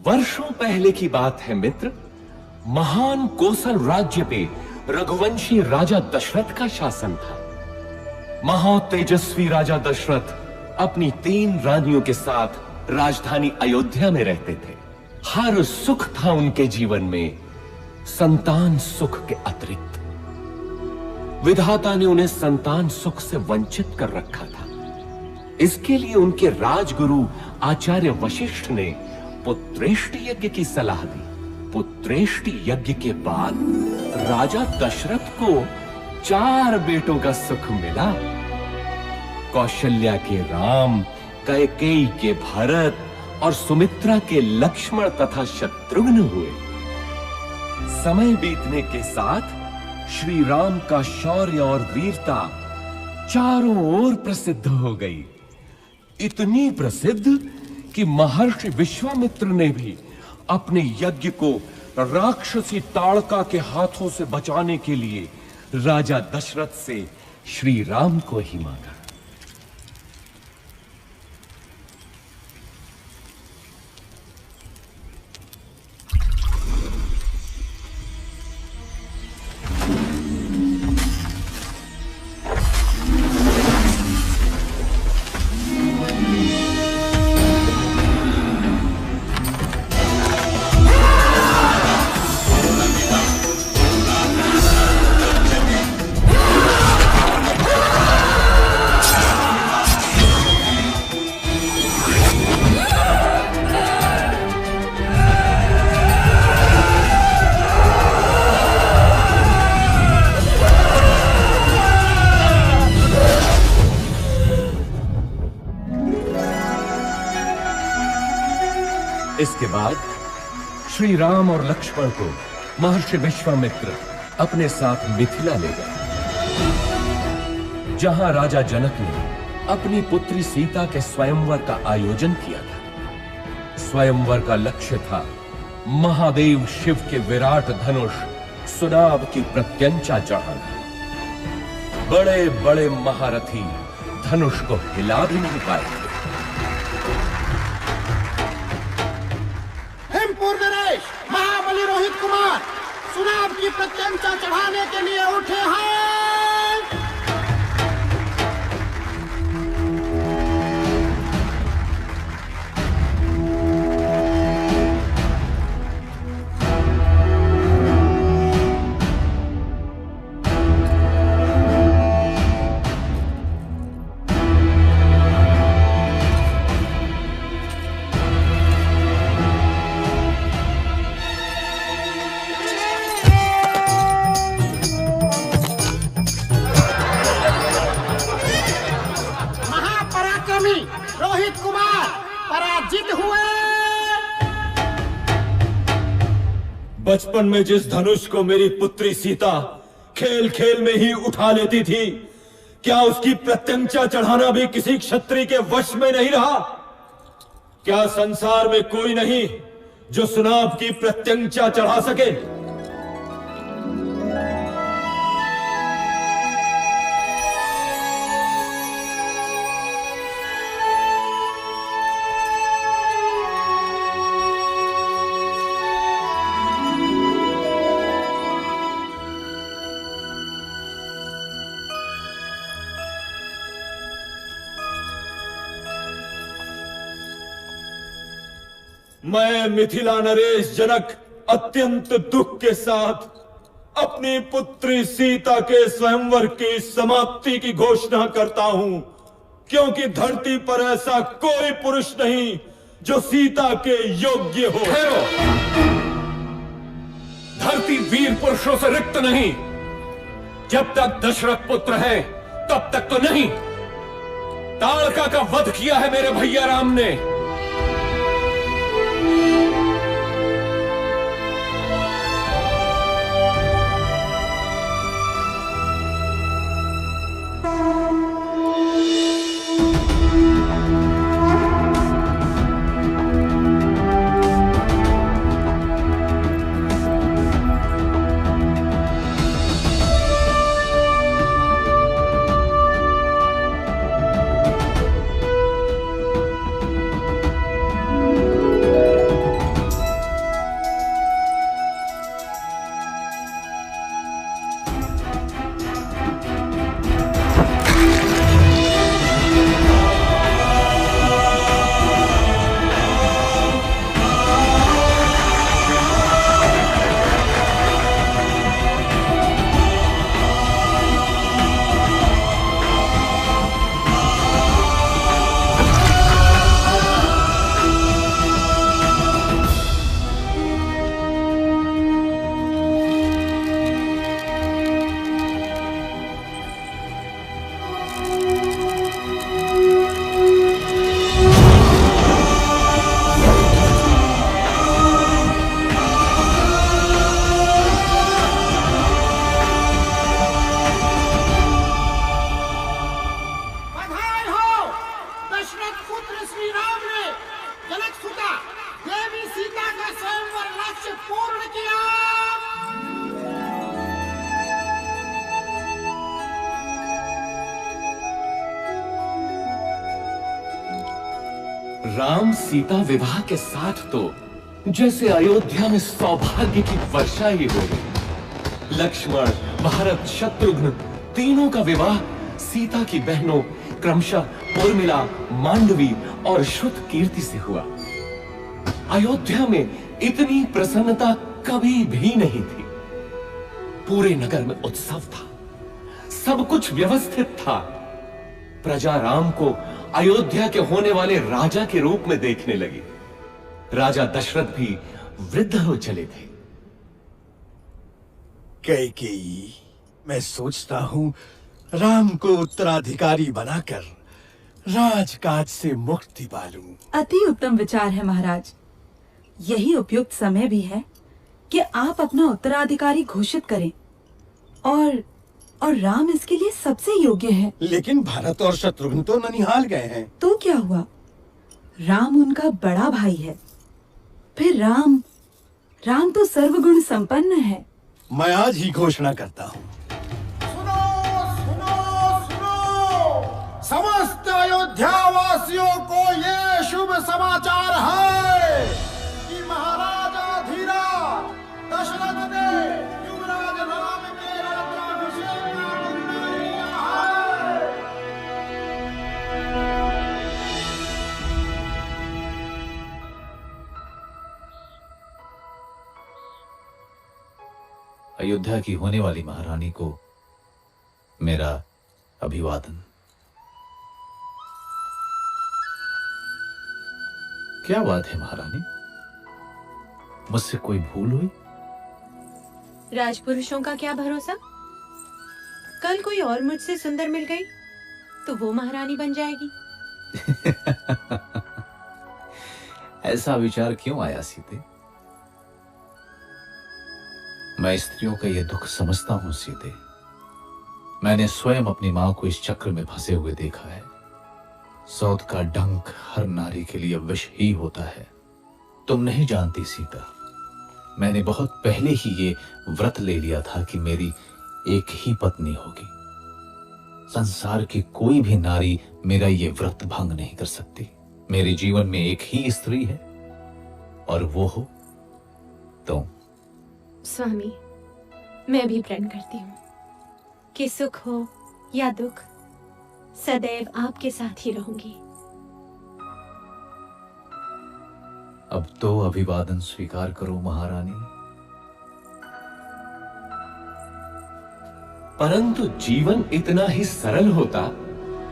वर्षों पहले की बात है मित्र। महान कोसल राज्य पे रघुवंशी राजा दशरथ का शासन था। महातेजस्वी राजा दशरथ अपनी 3 रानियों के साथ राजधानी अयोध्या में रहते थे। हर सुख था उनके जीवन में, संतान सुख के अतिरिक्त। विधाता ने उन्हें संतान सुख से वंचित कर रखा था। इसके लिए उनके राजगुरु आचार्य वशिष्ठ ने पुत्रेष्टि यज्ञ की सलाह दी। पुत्रेष्टि यज्ञ के बाद राजा दशरथ को 4 बेटों का सुख मिला। कौशल्या के राम, कैकेयी के भरत और सुमित्रा के लक्ष्मण तथा शत्रुघ्न हुए। समय बीतने के साथ श्री राम का शौर्य और वीरता चारों ओर प्रसिद्ध हो गई। इतनी प्रसिद्ध कि महर्षि विश्वामित्र ने भी अपने यज्ञ को राक्षसी ताड़का के हाथों से बचाने के लिए राजा दशरथ से श्री राम को ही मांगा। इसके बाद श्री राम और लक्ष्मण को महर्षि विश्वामित्र अपने साथ मिथिला ले गए, जहां राजा जनक ने अपनी पुत्री सीता के स्वयंवर का आयोजन किया था। स्वयंवर का लक्ष्य था महादेव शिव के विराट धनुष सुनाभ की प्रत्यंचा चढ़ाना। बड़े बड़े महारथी धनुष को हिला भी नहीं पाए थे। महाबली रोहित कुमार सुनाभ की प्रत्यंचा चढ़ाने के लिए उठे हैं। रोहित कुमार पराजित हुए। बचपन में जिस धनुष को मेरी पुत्री सीता खेल खेल में ही उठा लेती थी, क्या उसकी प्रत्यंचा चढ़ाना भी किसी क्षत्रिय के वश में नहीं रहा? क्या संसार में कोई नहीं जो सुनाभ की प्रत्यंचा चढ़ा सके? मैं मिथिला नरेश जनक अत्यंत दुख के साथ अपनी पुत्री सीता के स्वयंवर की समाप्ति की घोषणा करता हूं, क्योंकि धरती पर ऐसा कोई पुरुष नहीं जो सीता के योग्य हो। ठहरो, धरती वीर पुरुषों से रिक्त नहीं। जब तक दशरथ पुत्र है तब तक तो नहीं। ताड़का का वध किया है मेरे भैया राम ने। राम सीता विवाह के साथ तो जैसे अयोध्या में सौभाग्य की वर्षा ही हो गई। लक्ष्मण, भरत, शत्रुघ्न तीनों का विवाह सीता की बहनों क्रमशः उर्मिला, मांडवी और श्रुतकीर्ति से हुआ। अयोध्या में इतनी प्रसन्नता कभी भी नहीं थी। पूरे नगर में उत्सव था, सब कुछ व्यवस्थित था। प्रजा राम को अयोध्या के होने वाले राजा के रूप में देखने लगी। राजा दशरथ भी वृद्ध हो चले थे। कैकेयी, मैं सोचता हूँ राम को उत्तराधिकारी बनाकर राजकाज से मुक्ति पालूं। अति उत्तम विचार है महाराज। यही उपयुक्त समय भी है कि आप अपना उत्तराधिकारी घोषित करें और राम इसके लिए सबसे योग्य है। लेकिन भरत और शत्रुघ्न तो ननिहाल गए हैं। तो क्या हुआ? राम उनका बड़ा भाई है। फिर राम तो सर्वगुण संपन्न है। मैं आज ही घोषणा करता हूँ। सुनो सुनो सुनो, समस्त अयोध्या वासियों को ये शुभ समाचार है कि महाराजा धीराज दशरथ ने युवराज राम के राज्याभिषेक का निर्णय लिया है। अयोध्या की होने वाली महारानी को मेरा अभिवादन। क्या बात है महारानी, मुझसे कोई भूल हुई? राजपुरुषों का क्या भरोसा, कल कोई और मुझसे सुंदर मिल गई तो वो महारानी बन जाएगी। ऐसा विचार क्यों आया सीते? मैं स्त्रियों का यह दुख समझता हूं सीते। मैंने स्वयं अपनी मां को इस चक्र में फंसे हुए देखा है। सौत का डंक हर नारी के लिए विष ही होता है। तुम नहीं जानती सीता, मैंने बहुत पहले ही ये व्रत ले लिया था कि मेरी एक ही पत्नी होगी। संसार की कोई भी नारी मेरा ये व्रत भंग नहीं कर सकती। मेरे जीवन में एक ही स्त्री है और वो हो तुम। स्वामी, मैं भी प्रण करती हूँ कि सुख हो या दुख सदैव आपके साथ ही रहूंगी। अब तो अभिवादन स्वीकार करो महारानी। परंतु जीवन इतना ही सरल होता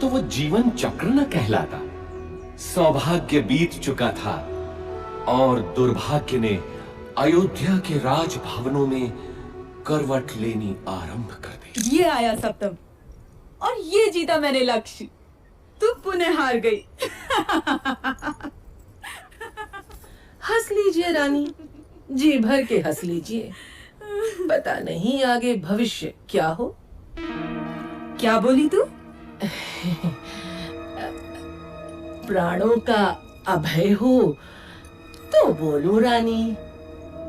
तो वो जीवन चक्र न कहलाता। सौभाग्य बीत चुका था और दुर्भाग्य ने अयोध्या के राजभवनों में करवट लेनी आरंभ कर दी। ये आया सप्तम और ये जीता मैंने लक्ष्य। तू पुनः हार गई। हंस लीजिए रानी, जी भर के हंस लीजिए। पता नहीं आगे भविष्य क्या हो। क्या बोली तू? प्राणों का अभय हो तो बोलो रानी।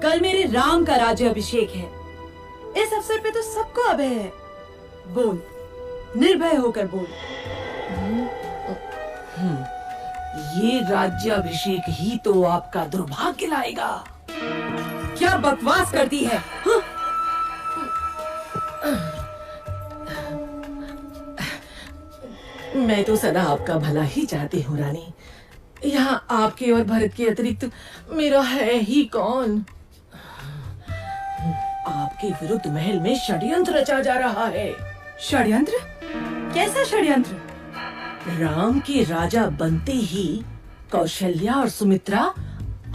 कल मेरे राम का राज्य अभिषेक है। इस अवसर पे तो सबको अभय है। बोल, निर्भय होकर बोल। ये राज्याभिषेक ही तो आपका दुर्भाग्य लाएगा। क्या बकवास करती है? हाँ? मैं तो सदा आपका भला ही चाहती हूँ रानी। यहाँ आपके और भरत के अतिरिक्त मेरा है ही कौन। आपके विरुद्ध महल में षड्यंत्र रचा जा रहा है। षड्यंत्र? कैसा षड्यंत्र? राम के राजा बनते ही कौशल्या और सुमित्रा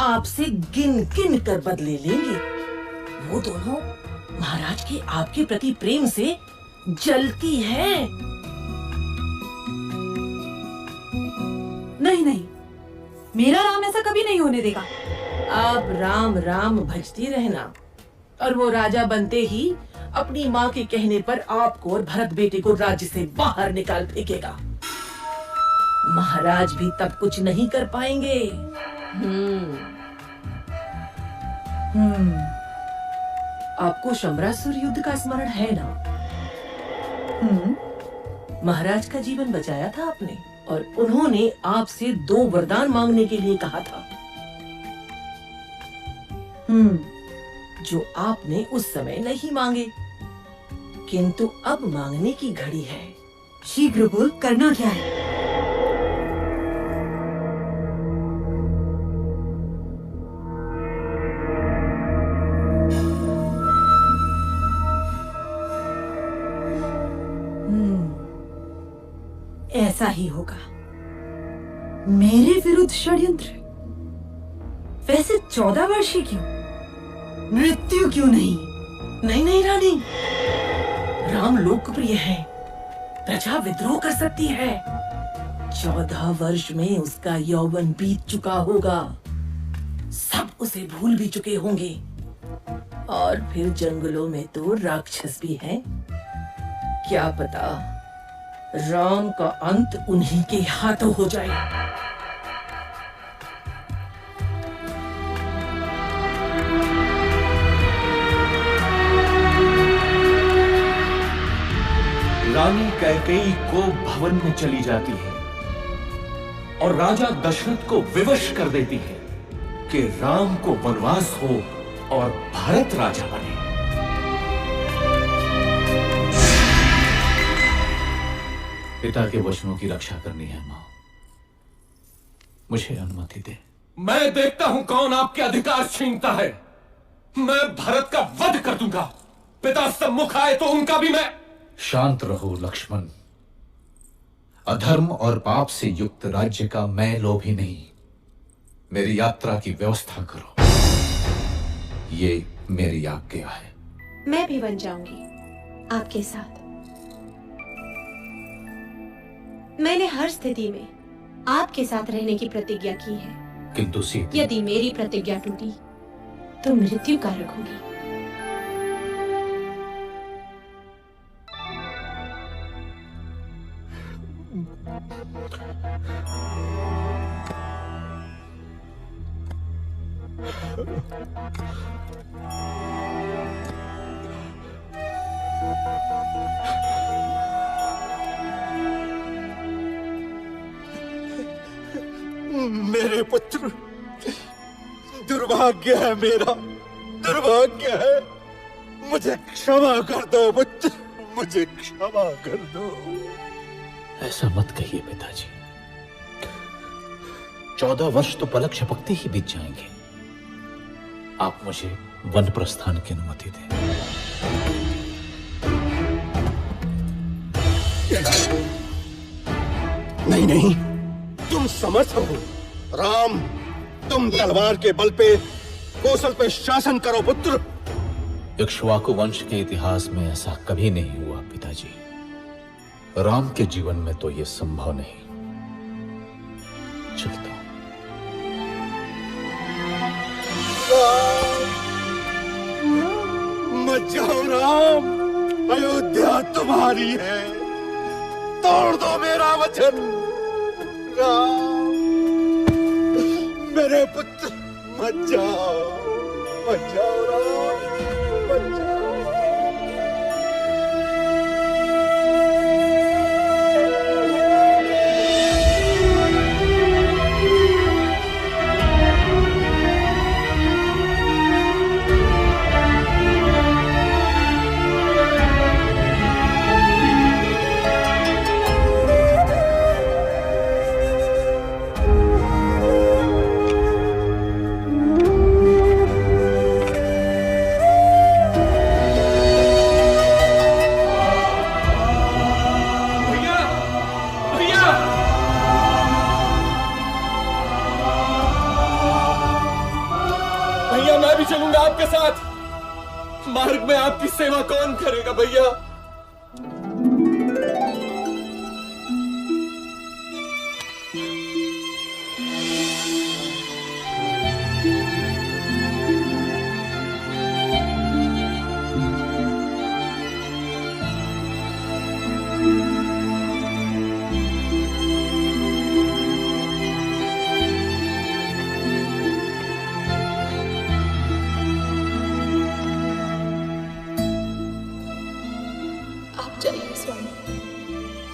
आपसे गिन गिन कर बदले लेंगे। वो दोनों महाराज के आपके प्रति प्रेम से जलती हैं। नहीं नहीं, मेरा राम ऐसा कभी नहीं होने देगा। आप राम राम भजती रहना और वो राजा बनते ही अपनी माँ के कहने पर आपको और भरत बेटे को राज्य से बाहर निकाल फेंकेगा। महाराज भी तब कुछ नहीं कर पाएंगे। आपको शंबरासुर युद्ध का स्मरण है ना? महाराज का जीवन बचाया था आपने। और उन्होंने आपसे 2 वरदान मांगने के लिए कहा था, जो आपने उस समय नहीं मांगे, किंतु अब मांगने की घड़ी है। शीघ्र बोल, करना क्या है? ऐसा ही होगा। मेरे विरुद्ध षड्यंत्र? वैसे 14 वर्ष ही क्यों, मृत्यु क्यों नहीं? नहीं नहीं रानी, राम लोकप्रिय है, प्रजा विद्रोह कर सकती है। 14 वर्ष में उसका यौवन बीत चुका होगा, सब उसे भूल भी चुके होंगे। और फिर जंगलों में तो राक्षस भी हैं। क्या पता राम का अंत उन्हीं के हाथों हो जाए। रानी कैकेयी को भवन में चली जाती है और राजा दशरथ को विवश कर देती है कि राम को वनवास हो और भरत राजा बने। पिता के वचनों की रक्षा करनी है मां, मुझे अनुमति दे। मैं देखता हूं कौन आपके अधिकार छीनता है। मैं भरत का वध कर दूंगा। पिता सम्मुख आए तो उनका भी मैं। शांत रहो लक्ष्मण, अधर्म और पाप से युक्त राज्य का मैं लोभी नहीं। मेरी यात्रा की व्यवस्था करो, ये मेरी आज्ञा है। मैं भी बन जाऊंगी आपके साथ। मैंने हर स्थिति में आपके साथ रहने की प्रतिज्ञा की है, किंतु सीता, यदि मेरी प्रतिज्ञा टूटी तो मृत्यु कारक होगी। मेरे पुत्र, दुर्भाग्य है मेरा, दुर्भाग्य है। मुझे क्षमा कर दो पुत्र, मुझे क्षमा कर दो। ऐसा मत कहिए पिताजी, 14 वर्ष तो पलक झपकते ही बीत जाएंगे। आप मुझे वन प्रस्थान की अनुमति दें। नहीं नहीं, तुम समर्थ हो। राम, तुम तलवार के बल पे कौशल पे शासन करो पुत्र। इक्ष्वाकु वंश के इतिहास में ऐसा कभी नहीं हुआ पिताजी। राम के जीवन में तो यह संभव नहीं। चलता मत जाओ राम, अयोध्या तुम्हारी है। तोड़ दो मेरा वचन राम। मेरे पुत्र मत जाओ, मत जाओ राम, मत जाओ। चलूंगा आपके साथ। मार्ग में आपकी सेवा कौन करेगा भैया? जाइए स्वामी,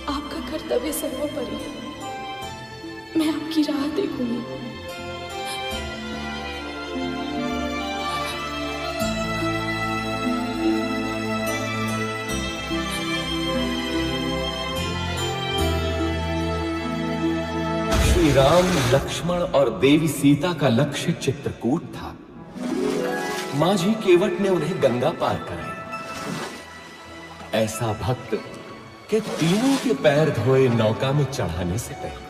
आपका कर्तव्य सर्वोपरि है। मैं आपकी राह देखूंगी। श्री राम, लक्ष्मण और देवी सीता का लक्ष्य चित्रकूट था। माझी केवट ने उन्हें गंगा पार कराई। ऐसा भक्त कि तीनों के पैर धोए नौका में चढ़ाने से पहले।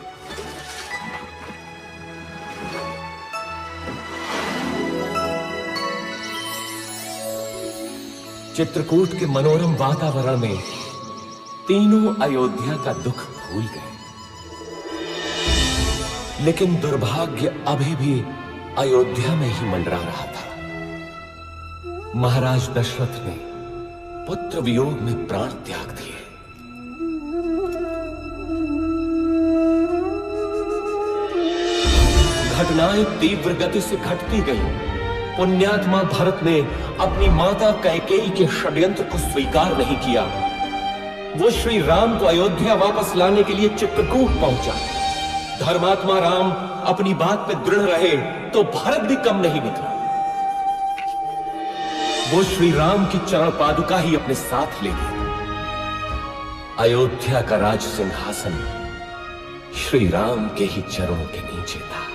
चित्रकूट के मनोरम वातावरण में तीनों अयोध्या का दुख भूल गए। लेकिन दुर्भाग्य अभी भी अयोध्या में ही मंडरा रहा था। महाराज दशरथ ने पुत्र वियोग में प्राण त्याग दिए। घटनाएं तीव्र गति से घटती गईं। पुण्यात्मा भरत ने अपनी माता कैकेयी के षड्यंत्र को स्वीकार नहीं किया। वो श्री राम को अयोध्या वापस लाने के लिए चित्रकूट पहुंचा। धर्मात्मा राम अपनी बात पे दृढ़ रहे तो भरत भी कम नहीं निकला। वो श्री राम की चरण पादुका ही अपने साथ ले गए। अयोध्या का राज सिंहासन श्री राम के ही चरणों के नीचे था।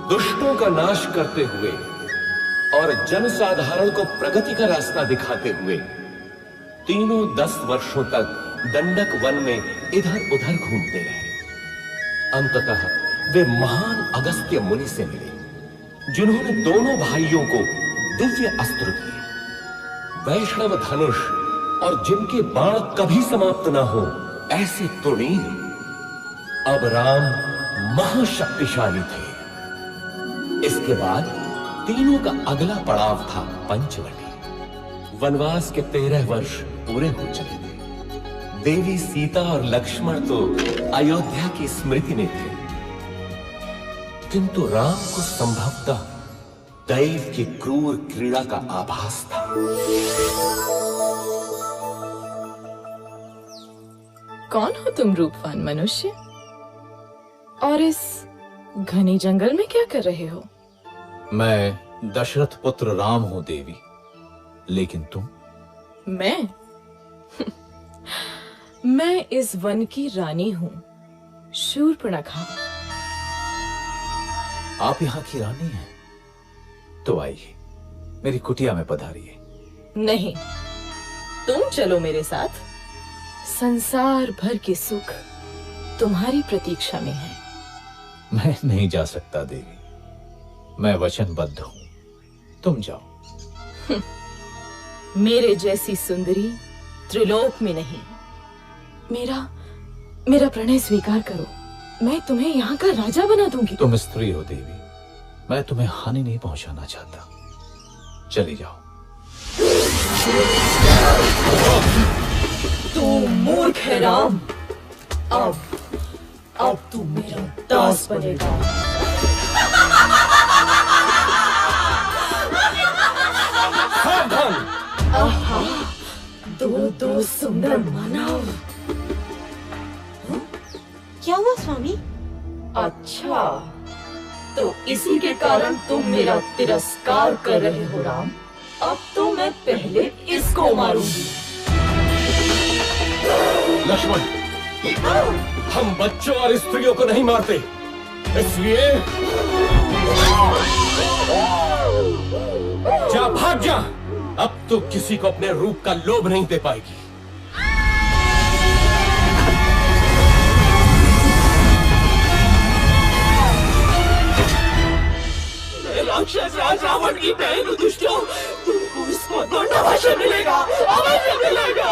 दुष्टों का नाश करते हुए और जनसाधारण को प्रगति का रास्ता दिखाते हुए तीनों 10 वर्षों तक दंडक वन में इधर उधर घूमते रहे। अंततः वे महान अगस्त्य मुनि से मिले, जिन्होंने दोनों भाइयों को दिव्य अस्त्र दिए, वैष्णव धनुष, और जिनके बाण कभी समाप्त ना हो ऐसे तुणीर। अब राम महाशक्तिशाली थे। इसके बाद तीनों का अगला पड़ाव था पंचवटी। वनवास के 13 वर्ष पूरे हो चले थे। देवी सीता और लक्ष्मण तो अयोध्या की स्मृति में थे, किंतु राम को संभवतः दैव की क्रूर क्रीड़ा का आभास था। कौन हो तुम रूपवान मनुष्य? और इस घने जंगल में क्या कर रहे हो? मैं दशरथ पुत्र राम हूं देवी, लेकिन तुम? मैं मैं इस वन की रानी हूं, शूर्पणखा। आप यहाँ की रानी हैं? तो आइए, मेरी कुटिया में पधारिए। नहीं, तुम चलो मेरे साथ। संसार भर के सुख तुम्हारी प्रतीक्षा में है। मैं नहीं जा सकता देवी, मैं वचनबद्ध हूं। तुम जाओ। मेरे जैसी सुंदरी त्रिलोक में नहीं। मेरा प्रणय स्वीकार करो, मैं तुम्हें यहाँ का राजा बना दूंगी। तुम स्त्री हो देवी, मैं तुम्हें हानि नहीं पहुंचाना चाहता। चली जाओ। तू मूर्ख है राम। अब तू मेरा दास बनेगा। आहा, दो सुंदर मानव। क्या हुआ स्वामी? अच्छा, तो इसी के कारण तुम मेरा तिरस्कार कर रहे हो राम। अब तो मैं पहले इसको मारूंगी। लक्ष्मण, हम बच्चों और स्त्रियों को नहीं मारते, इसलिए जा, भाग जा। अब तो किसी को अपने रूप का लोभ नहीं दे पाएगी। राक्षस राज रावण की बहन दुष्टों, तुमको इसको दंड अवश्य मिलेगा, अवश्य मिलेगा।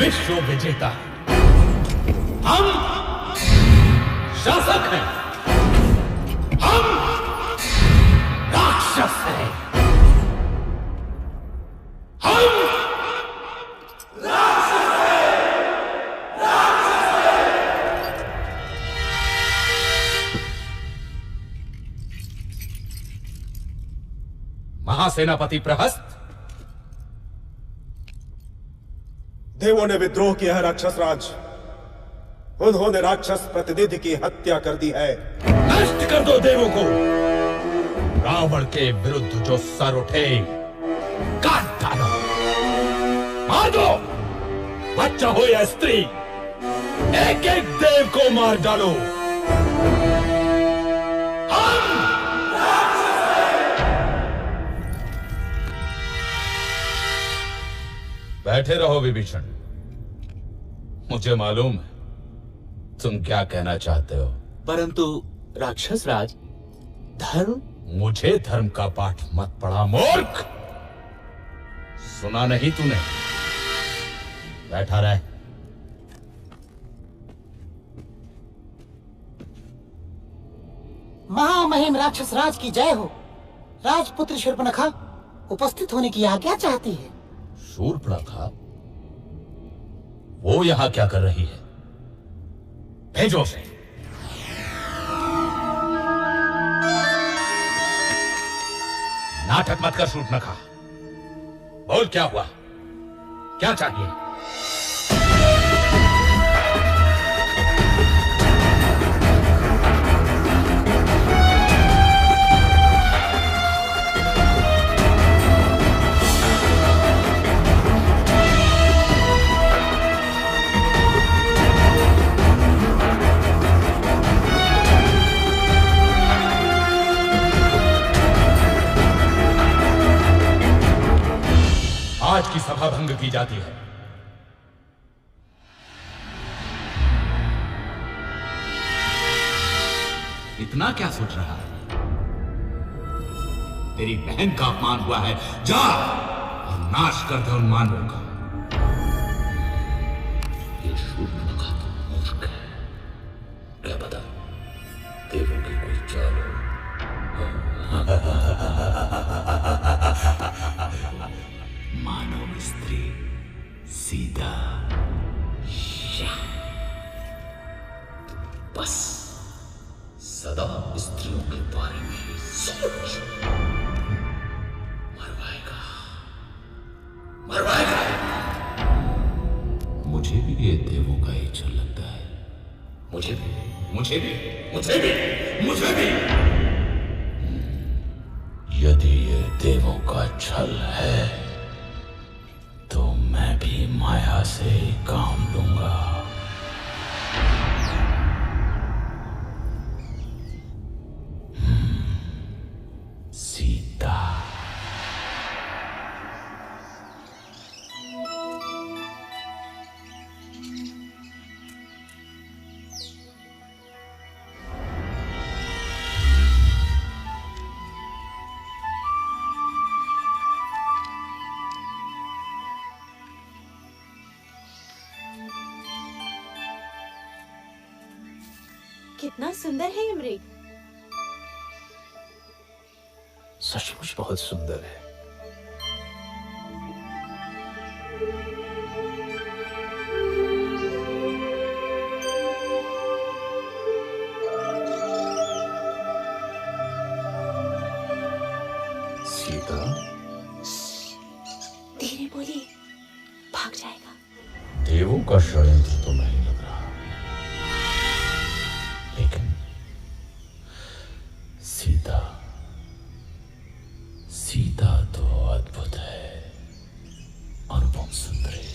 विश्व विजेता है, हम शासक हैं, हम राक्षस हैं, हम महासेनापति प्रहस्त, देवों ने विद्रोह किया है राक्षस राज। उन्होंने राक्षस प्रतिनिधि की हत्या कर दी है। नष्ट कर दो देवों को। रावण के विरुद्ध जो सर उठे काट डालो, मार दो, बच्चा हो या स्त्री, एक एक देव को मार डालो। बैठे रहो विभीषण, मुझे मालूम है तुम क्या कहना चाहते हो। परंतु राक्षस राज, धर्म। मुझे धर्म का पाठ मत पढ़ा मूर्ख। सुना नहीं तूने? बैठा रहे। महामहिम राक्षस राज की जय हो। राजपुत्र शूर्पणखा उपस्थित होने की आज्ञा चाहती है। शूर्पणखा? वो यहां क्या कर रही है? भेजो उसे। नाटक मत कर शूर्पणखा, बोल क्या हुआ, क्या चाहिए? आज की सभा भंग की जाती है। इतना क्या सोच रहा है? तेरी बहन का अपमान हुआ है, जा और नाश कर दे उन मानवों का। ये शूर्पणखा तो मूर्ख है, क्या पता देवों की कोई चाल हो। मानव स्त्री सीता, बस सदा स्त्रियों के बारे में ही सोच। मरवाएगा, मरवाएगा। मुझे भी ये देवों का ही छल लगता है। मुझे भी, मुझे भी, मुझे भी, मुझे भी। यदि ये देवों का छल है तो मैं भी माया से ही काम लूंगा। सीता। कितना सुंदर है ये मृग। सचमुच बहुत सुंदर है। सीता, धीरे बोलिए, भाग जाएगा। देवों का षड्यंत्र तो नहीं लग रहा, लेकिन सीता, सीता तो अद्भुत है, अनुपम सुंदरी।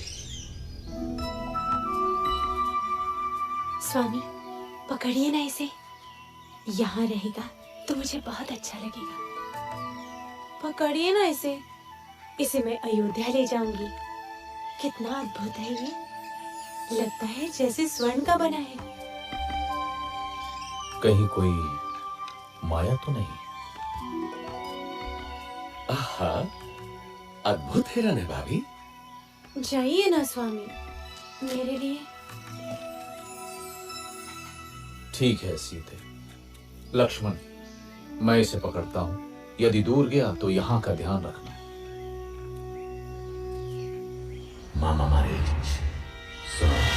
स्वामी, पकड़िए ना इसे, यहाँ रहेगा तो मुझे बहुत अच्छा लगेगा। पकड़िए ना इसे, इसे मैं अयोध्या ले जाऊंगी। कितना अद्भुत है ये, लगता है जैसे स्वर्ण का बना है। कहीं कोई माया तो नहीं? आहा, अद्भुत है रानी भाभी। जाइए ना स्वामी, मेरे लिए? ठीक है सीते। लक्ष्मण, मैं इसे पकड़ता हूं। यदि दूर गया तो यहां का ध्यान रखना। मामा मारे सुनो।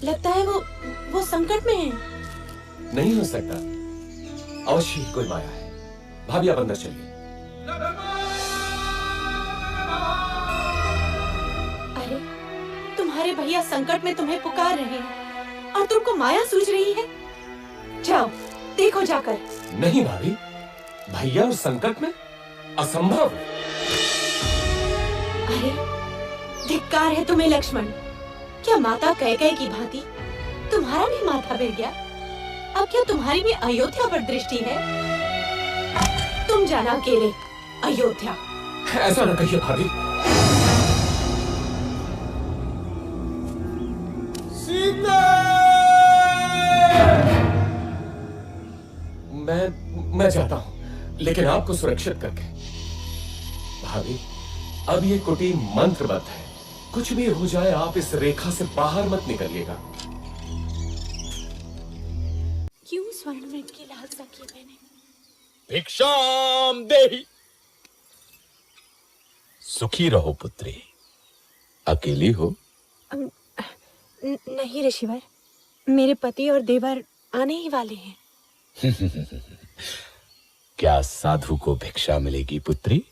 लगता है वो संकट में है। नहीं हो सकता, अवश्य ही कोई माया है। भाभी आप अंदर चलिए। अरे तुम्हारे भैया संकट में तुम्हें पुकार रहे हैं और तुमको माया सूझ रही है। जाओ देखो जाकर। नहीं भाभी, भैया उस संकट में असंभव। अरे धिक्कार है तुम्हें लक्ष्मण। क्या माता कैकेयी की भांति तुम्हारा भी माथा फिर गया? अब क्या तुम्हारी भी अयोध्या पर दृष्टि है? तुम जाना अकेले अयोध्या। ऐसा न कहिए भाभी। सीता! मैं जाता हूं, लेकिन आपको सुरक्षित करके। भाभी, अब ये कुटीर मंत्रबद्ध है। कुछ भी हो जाए आप इस रेखा से बाहर मत निकलिएगा। क्यों स्वर्ण मृग की लालसा की मैंने? भिक्षाम देहि। सुखी रहो पुत्री। अकेली हो? नहीं ऋषिवर, मेरे पति और देवर आने ही वाले हैं। क्या साधु को भिक्षा मिलेगी पुत्री?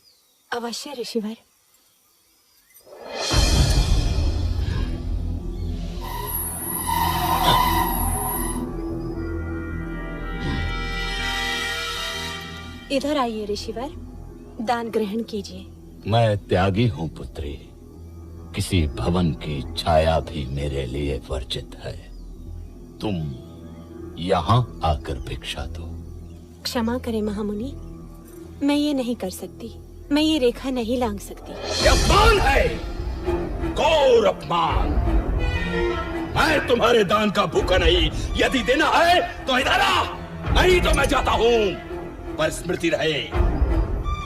अवश्य ऋषिवर। इधर आइए ऋषिवर, दान ग्रहण कीजिए। मैं त्यागी हूं पुत्री। किसी भवन की छाया भी मेरे लिए वर्जित है। तुम यहाँ आकर भिक्षा दो। क्षमा करें महामुनि, मैं ये नहीं कर सकती। मैं ये रेखा नहीं लांघ सकती। ये अपमान है, घोर अपमान। मैं तुम्हारे दान का भूखा नहीं। यदि देना है तो इधर आ, नहीं तो मैं जाता हूँ। पर स्मृति रहे,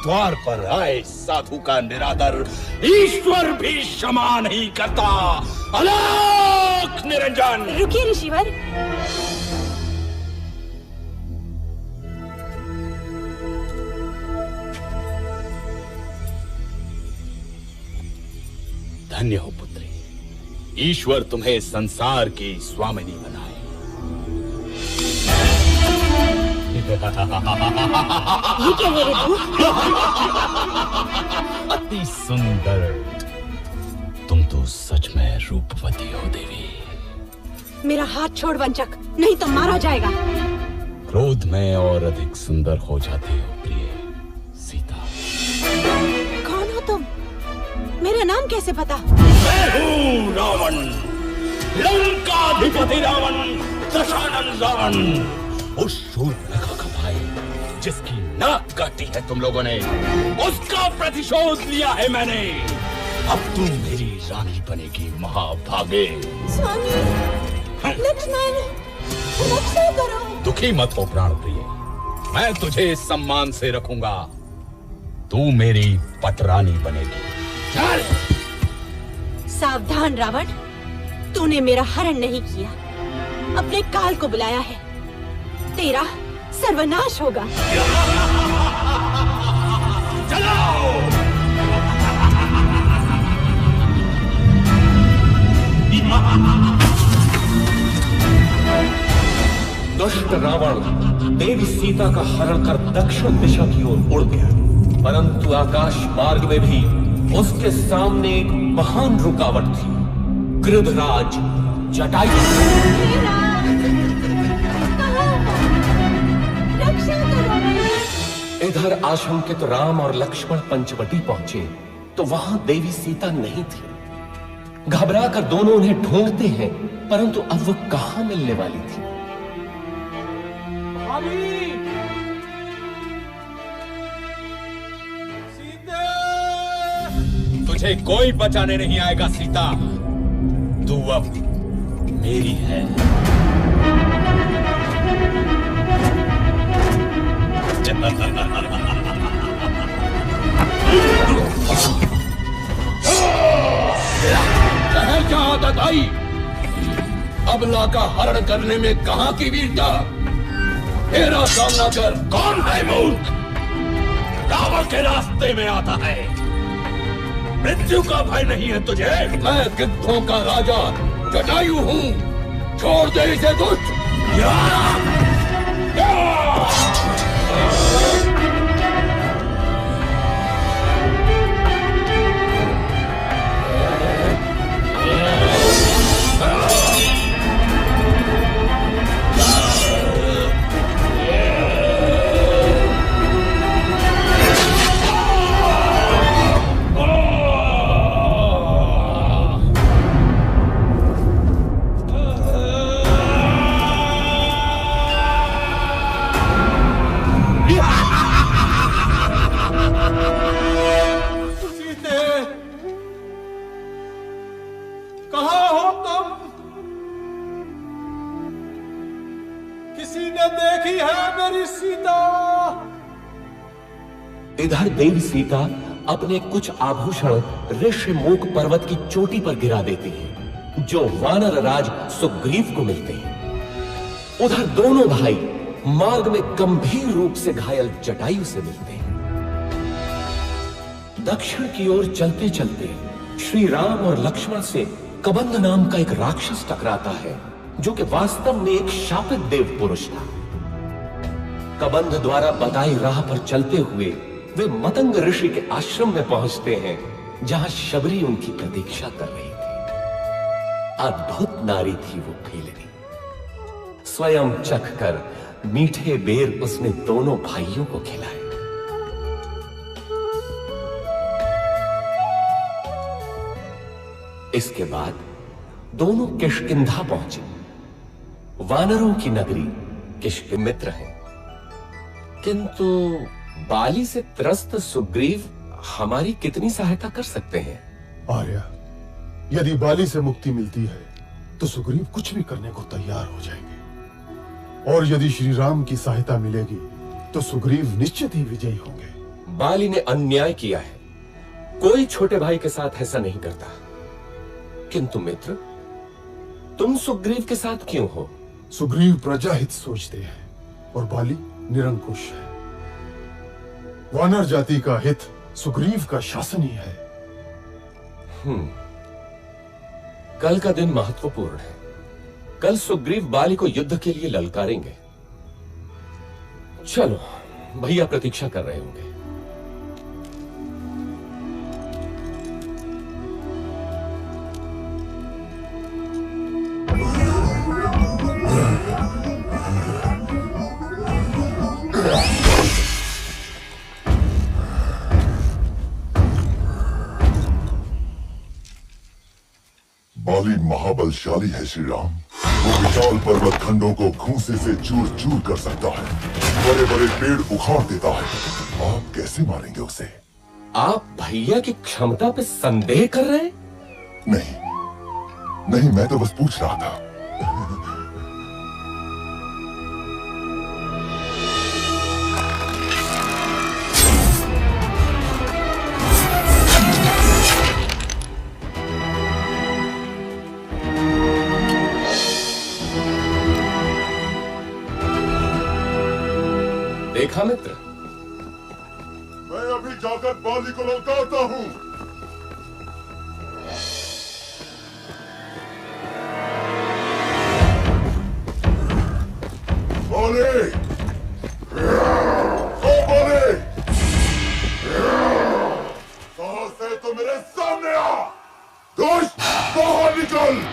द्वार पर आए साधु का निरादर ईश्वर भी क्षमा नहीं करता। अलौक निरंजन। रुकिए ऋषिवर। धन्य हो पुत्री, ईश्वर तुम्हें संसार की स्वामिनी बनाए। ये क्या है रे तू? अति सुंदर। तुम तो सच में रूपवती हो देवी। मेरा हाथ छोड़ वंचक, नहीं तो मारा जाएगा। क्रोध में और अधिक सुंदर हो जाती हो प्रिय सीता। कौन हो तुम? मेरा नाम कैसे पता? मैं हूँ रावण, लंकाधिपति रावण, दशानन रावण। उस शूर्पणखा का भाई जिसकी नाक काटी है तुम लोगों ने, उसका प्रतिशोध लिया है मैंने। अब तुम मेरी रानी बनेगी महाभागे। स्वामी, लक्ष्मण, रक्षा करो। दुखी मत हो प्राण प्रिय, मैं तुझे सम्मान से रखूंगा। तू मेरी पटरानी बनेगी। चल। सावधान रावण, तूने मेरा हरण नहीं किया, अपने काल को बुलाया है। तेरा सर्वनाश होगा। दुष्ट रावण देवी सीता का हरण कर दक्षिण दिशा की ओर उड़ गया, परंतु आकाश मार्ग में भी उसके सामने एक महान रुकावट थी, गृधराज जटायु। इधर आशंकित राम और लक्ष्मण पंचवटी पहुंचे तो वहां देवी सीता नहीं थी। घबरा कर दोनों उन्हें ढूंढते हैं, परंतु अब वो कहां मिलने वाली थी। तुझे कोई बचाने नहीं आएगा सीता, तू अब मेरी है। जहां तक आई, अबला का हरण करने में कहां की वीरता? तेरा सामना कर। कौन है मूर्ख? रावण के रास्ते में आता है। मृत्यु का भय नहीं है तुझे? मैं गिद्धों का राजा जटायु हूं, छोड़ दे इसे दुष्ट। इधर देवी सीता अपने कुछ आभूषण ऋषिमुख पर्वत की चोटी पर गिरा देती है, जो वानर राज सुग्रीव को मिलते हैं। उधर दोनों भाई मार्ग में गंभीर रूप से घायल जटायु से मिलते हैं। दक्षिण की ओर चलते चलते श्री राम और लक्ष्मण से कबंध नाम का एक राक्षस टकराता है, जो कि वास्तव में एक शापित देव पुरुष था। कबंध द्वारा बताई राह पर चलते हुए वे मतंग ऋषि के आश्रम में पहुंचते हैं, जहां शबरी उनकी प्रतीक्षा कर रही थी। अद्भुत नारी थी वो फेलनी। स्वयं चख कर मीठे बेर उसने दोनों भाइयों को खिलाए। इसके बाद दोनों किष्किंधा पहुंचे। वानरों की नगरी किष्किमित्र है, किंतु बाली से त्रस्त सुग्रीव हमारी कितनी सहायता कर सकते हैं? आर्या, यदि बाली से मुक्ति मिलती है तो सुग्रीव कुछ भी करने को तैयार हो जाएंगे, और यदि श्री राम की सहायता मिलेगी तो सुग्रीव निश्चित ही विजयी होंगे। बाली ने अन्याय किया है, कोई छोटे भाई के साथ ऐसा नहीं करता। किंतु मित्र, तुम सुग्रीव के साथ क्यों हो? सुग्रीव प्रजाहित सोचते हैं और बाली निरंकुश है। वानर जाति का हित सुग्रीव का शासन ही है। कल का दिन महत्वपूर्ण है। कल सुग्रीव बाली को युद्ध के लिए ललकारेंगे। चलो, भैया प्रतीक्षा कर रहे होंगे। बाली महाबलशाली है श्री राम। वो विशाल पर्वत खंडों को खूंसे से चूर चूर कर सकता है, बड़े बड़े पेड़ उखाड़ देता है। आप कैसे मारेंगे उसे? आप भैया की क्षमता पे संदेह कर रहे हैं? नहीं, मैं तो बस पूछ रहा था। देखा मित्र, मैं अभी जाकर बाली को लौटाता हूँ। बाली, ओ बाली, कहां से तो मेरे सामने आ, दुष्ट बाहर निकल।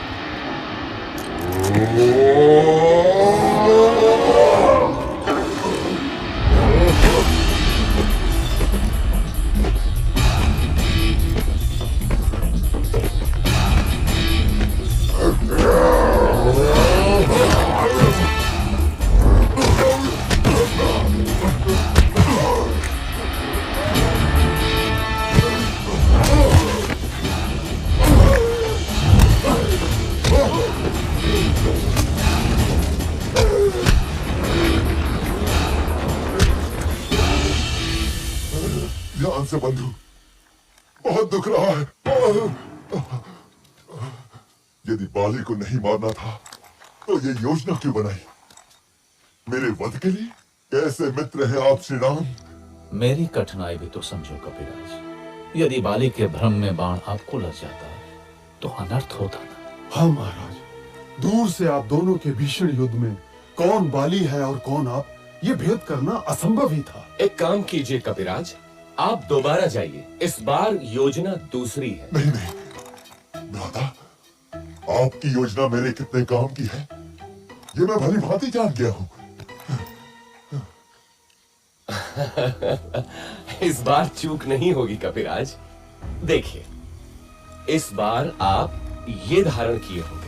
ध्यान से बंधु, बहुत दुख रहा है। यदि बाली को नहीं मारना था तो ये योजना क्यों बनाई? मेरे वध के लिए? कैसे मित्र हैं आप श्री राम? मेरी कठिनाई भी तो समझो कपिराज। यदि बाली के भ्रम में बाण आपको लग जाता तो अनर्थ होता ना। हाँ महाराज, दूर से आप दोनों के भीषण युद्ध में कौन बाली है और कौन आप, ये भेद करना असंभव ही था। एक काम कीजिए कपिराज, आप दोबारा जाइए। इस बार योजना दूसरी है। नहीं नहीं भ्राता, आपकी योजना मेरे कितने काम की है ये मैं भली भांति जान गया हूँ। इस बार चूक नहीं होगी कपिराज। देखिए, इस बार आप ये धारण किए होंगे।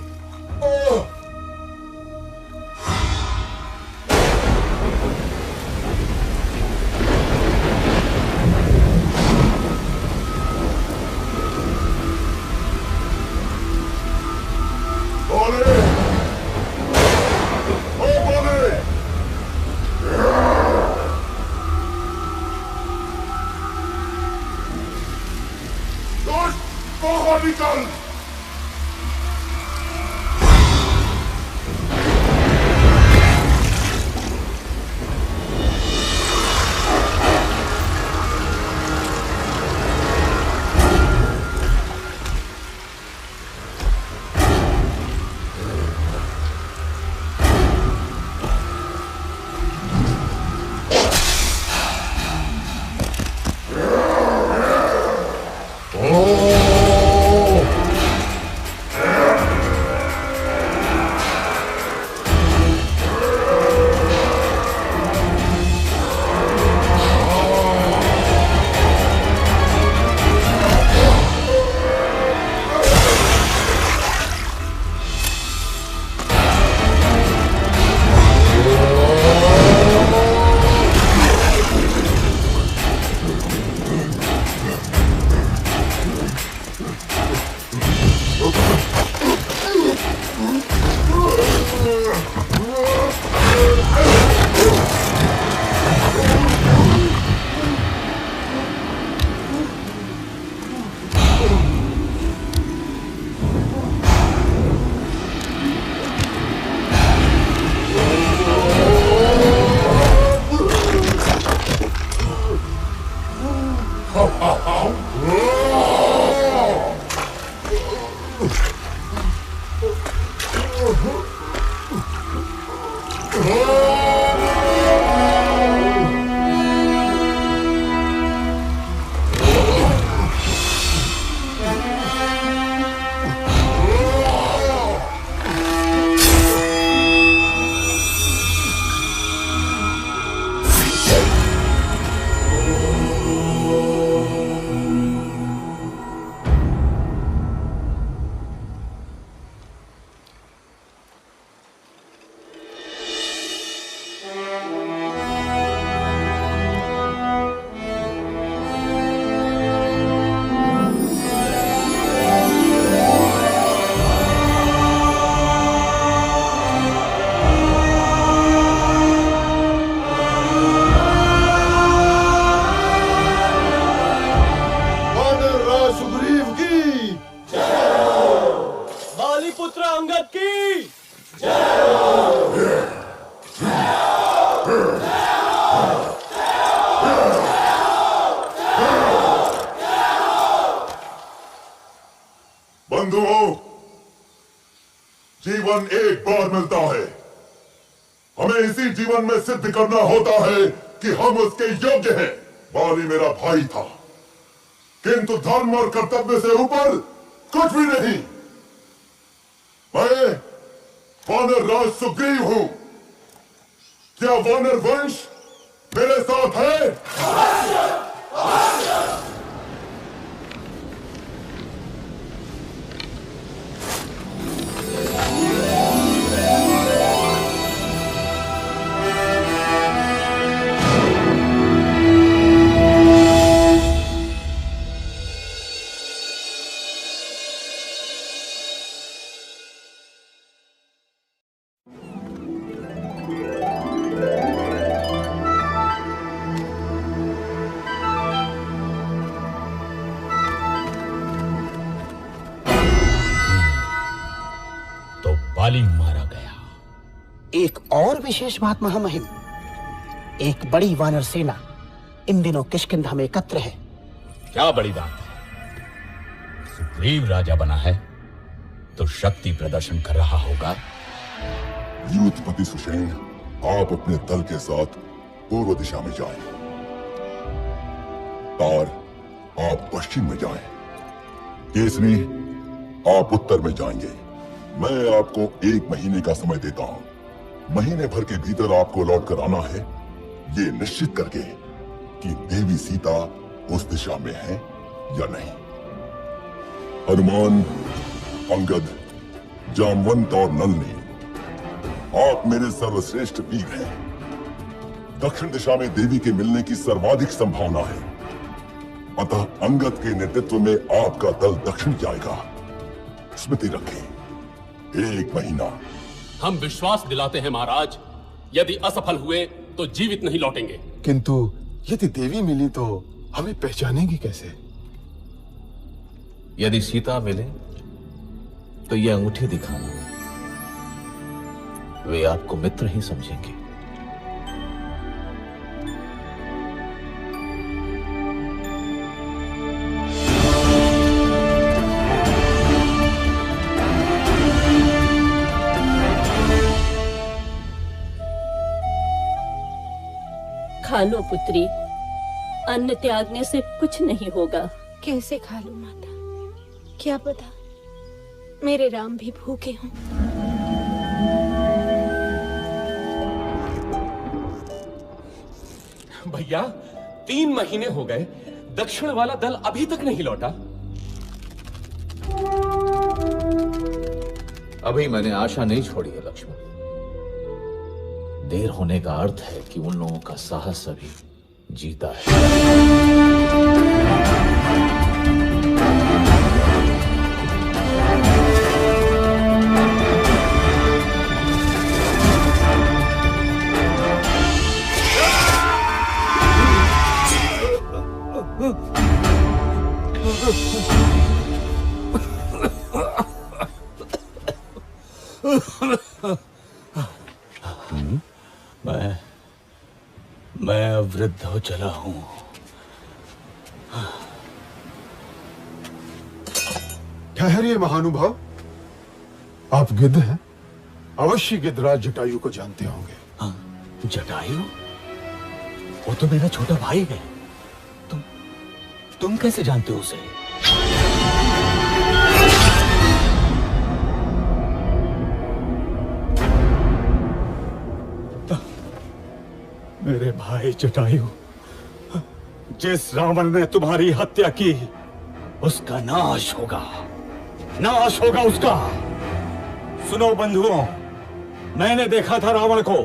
निकल। जीवन एक बार मिलता है। हमें इसी जीवन में सिद्ध करना होता है कि हम उसके योग्य हैं। बाली मेरा भाई था, किंतु धर्म और कर्तव्य से ऊपर कुछ भी नहीं। मैं वानर राज सुग्रीव हूं। क्या वानर वंश मेरे साथ है? बाली मारा गया। एक और विशेष बात महामहिम, एक बड़ी वानर सेना इन दिनों किष्किंधा में एकत्र है। क्या बड़ी बात है? सुग्रीव राजा बना है तो शक्ति प्रदर्शन कर रहा होगा। यूथपति सुषेण, आप अपने दल के साथ पूर्व दिशा में जाएं। तार, आप पश्चिम में जाएं। केसरी, आप उत्तर में जाएंगे। मैं आपको 1 महीने का समय देता हूं। महीने भर के भीतर आपको लौट कर आना है, ये निश्चित करके कि देवी सीता उस दिशा में है या नहीं। हनुमान, अंगद, जामवंत और नलनी, आप मेरे सर्वश्रेष्ठ वीर हैं। दक्षिण दिशा में देवी के मिलने की सर्वाधिक संभावना है, अतः अंगद के नेतृत्व में आपका दल दक्षिण जाएगा। स्मृति रखें, 1 महीना। हम विश्वास दिलाते हैं महाराज, यदि असफल हुए तो जीवित नहीं लौटेंगे। किंतु यदि देवी मिली तो हमें पहचानेंगी कैसे? यदि सीता मिले तो ये अंगूठी दिखाना, वे आपको मित्र ही समझेंगे। खा लो पुत्री, अन्न त्यागने से कुछ नहीं होगा। कैसे खा लूं माता? क्या पता मेरे राम भी भूखे हों। भैया, 3 महीने हो गए, दक्षिण वाला दल अभी तक नहीं लौटा। अभी मैंने आशा नहीं छोड़ी है लक्ष्मण। देर होने का अर्थ है कि उन लोगों का साहस अभी जीता है। मैं वृद्ध हो चला हूं। ठहरिए महानुभाव, आप गिद्ध हैं, अवश्य गिद्धराज जटायु को जानते होंगे। जटायु? वो तो मेरा छोटा भाई है। तुम कैसे जानते हो उसे? मेरे भाई जटायु, जिस रावण ने तुम्हारी हत्या की, उसका नाश होगा, नाश होगा उसका। सुनो बंधुओं, मैंने देखा था रावण को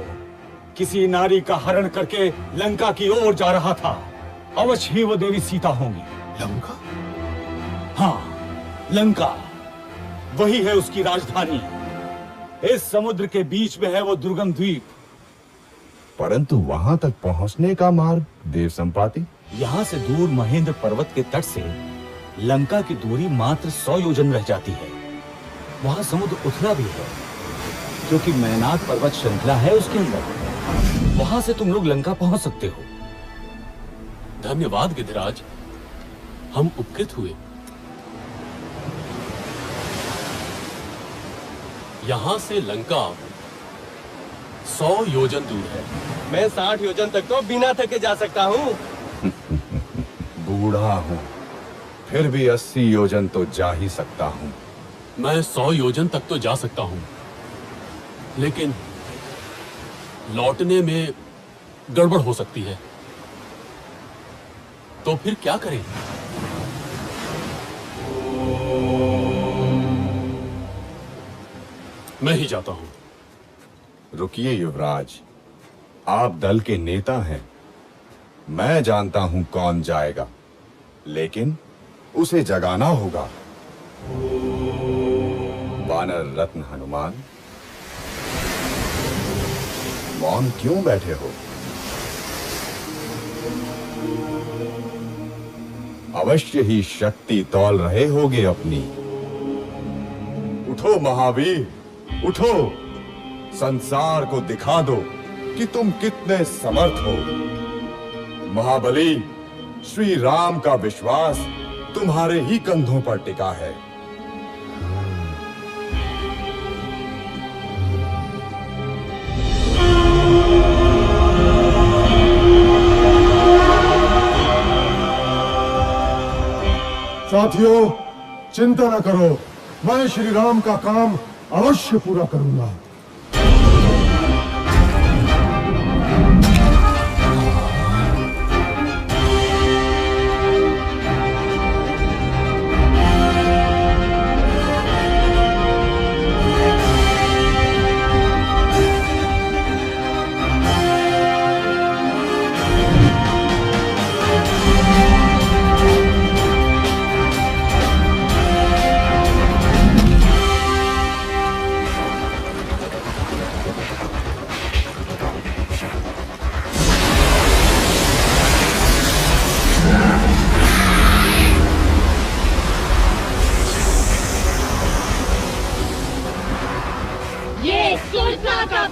किसी नारी का हरण करके लंका की ओर जा रहा था। अवश्य ही वो देवी सीता होंगी। लंका? हाँ, लंका, वही है उसकी राजधानी। इस समुद्र के बीच में है वो दुर्गम द्वीप। परंतु वहां तक पहुंचने का मार्ग देव संपाति? यहाँ से दूर महेंद्र पर्वत के तट से लंका की दूरी मात्र 100 योजन रह जाती है। वहां समुद्र उथला भी है, क्योंकि मैनाक पर्वत श्रृंखला है उसके अंदर। वहां से तुम लोग लंका पहुंच सकते हो। धन्यवाद गिद्धराज, हम उपकृत हुए। यहाँ से लंका 100 योजन दूर है। मैं 60 योजन तक तो बिना थके जा सकता हूँ। बूढ़ा हूँ, फिर भी 80 योजन तो जा ही सकता हूँ। मैं 100 योजन तक तो जा सकता हूँ, लेकिन लौटने में गड़बड़ हो सकती है। तो फिर क्या करें? मैं ही जाता हूं। रुकिए युवराज, आप दल के नेता हैं। मैं जानता हूं कौन जाएगा, लेकिन उसे जगाना होगा। वानर रत्न हनुमान, मौन क्यों बैठे हो? अवश्य ही शक्ति तौल रहे होगे अपनी। उठो महावीर, उठो, संसार को दिखा दो कि तुम कितने समर्थ हो। महाबली, श्री राम का विश्वास तुम्हारे ही कंधों पर टिका है। साथियों, चिंता न करो, मैं श्री राम का काम अवश्य पूरा करूंगा।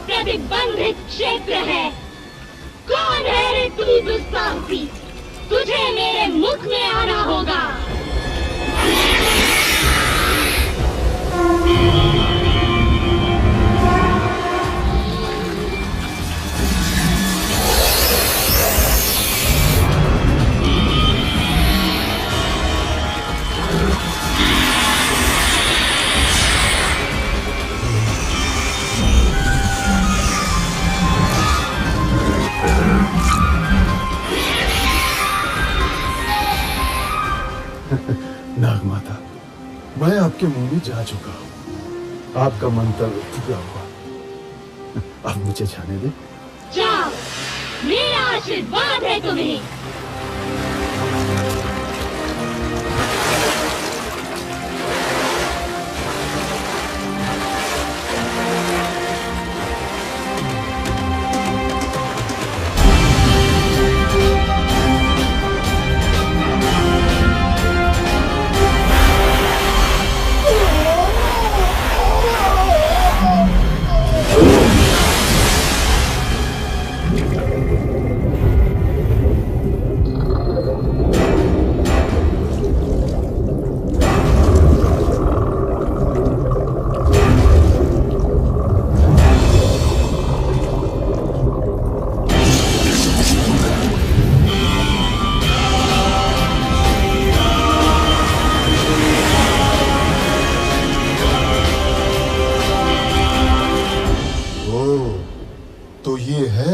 प्रतिबंधित क्षेत्र है। कौन है रे तू दुस्साहसी? तुझे मेरे मुख में आना होगा। नागमाता, मैं आपके मुंह में जा चुका हूँ। आपका मंतव्य पूरा हुआ। अब मुझे जाने दे। जाओ, मेरा आशीर्वाद है तुम्हें।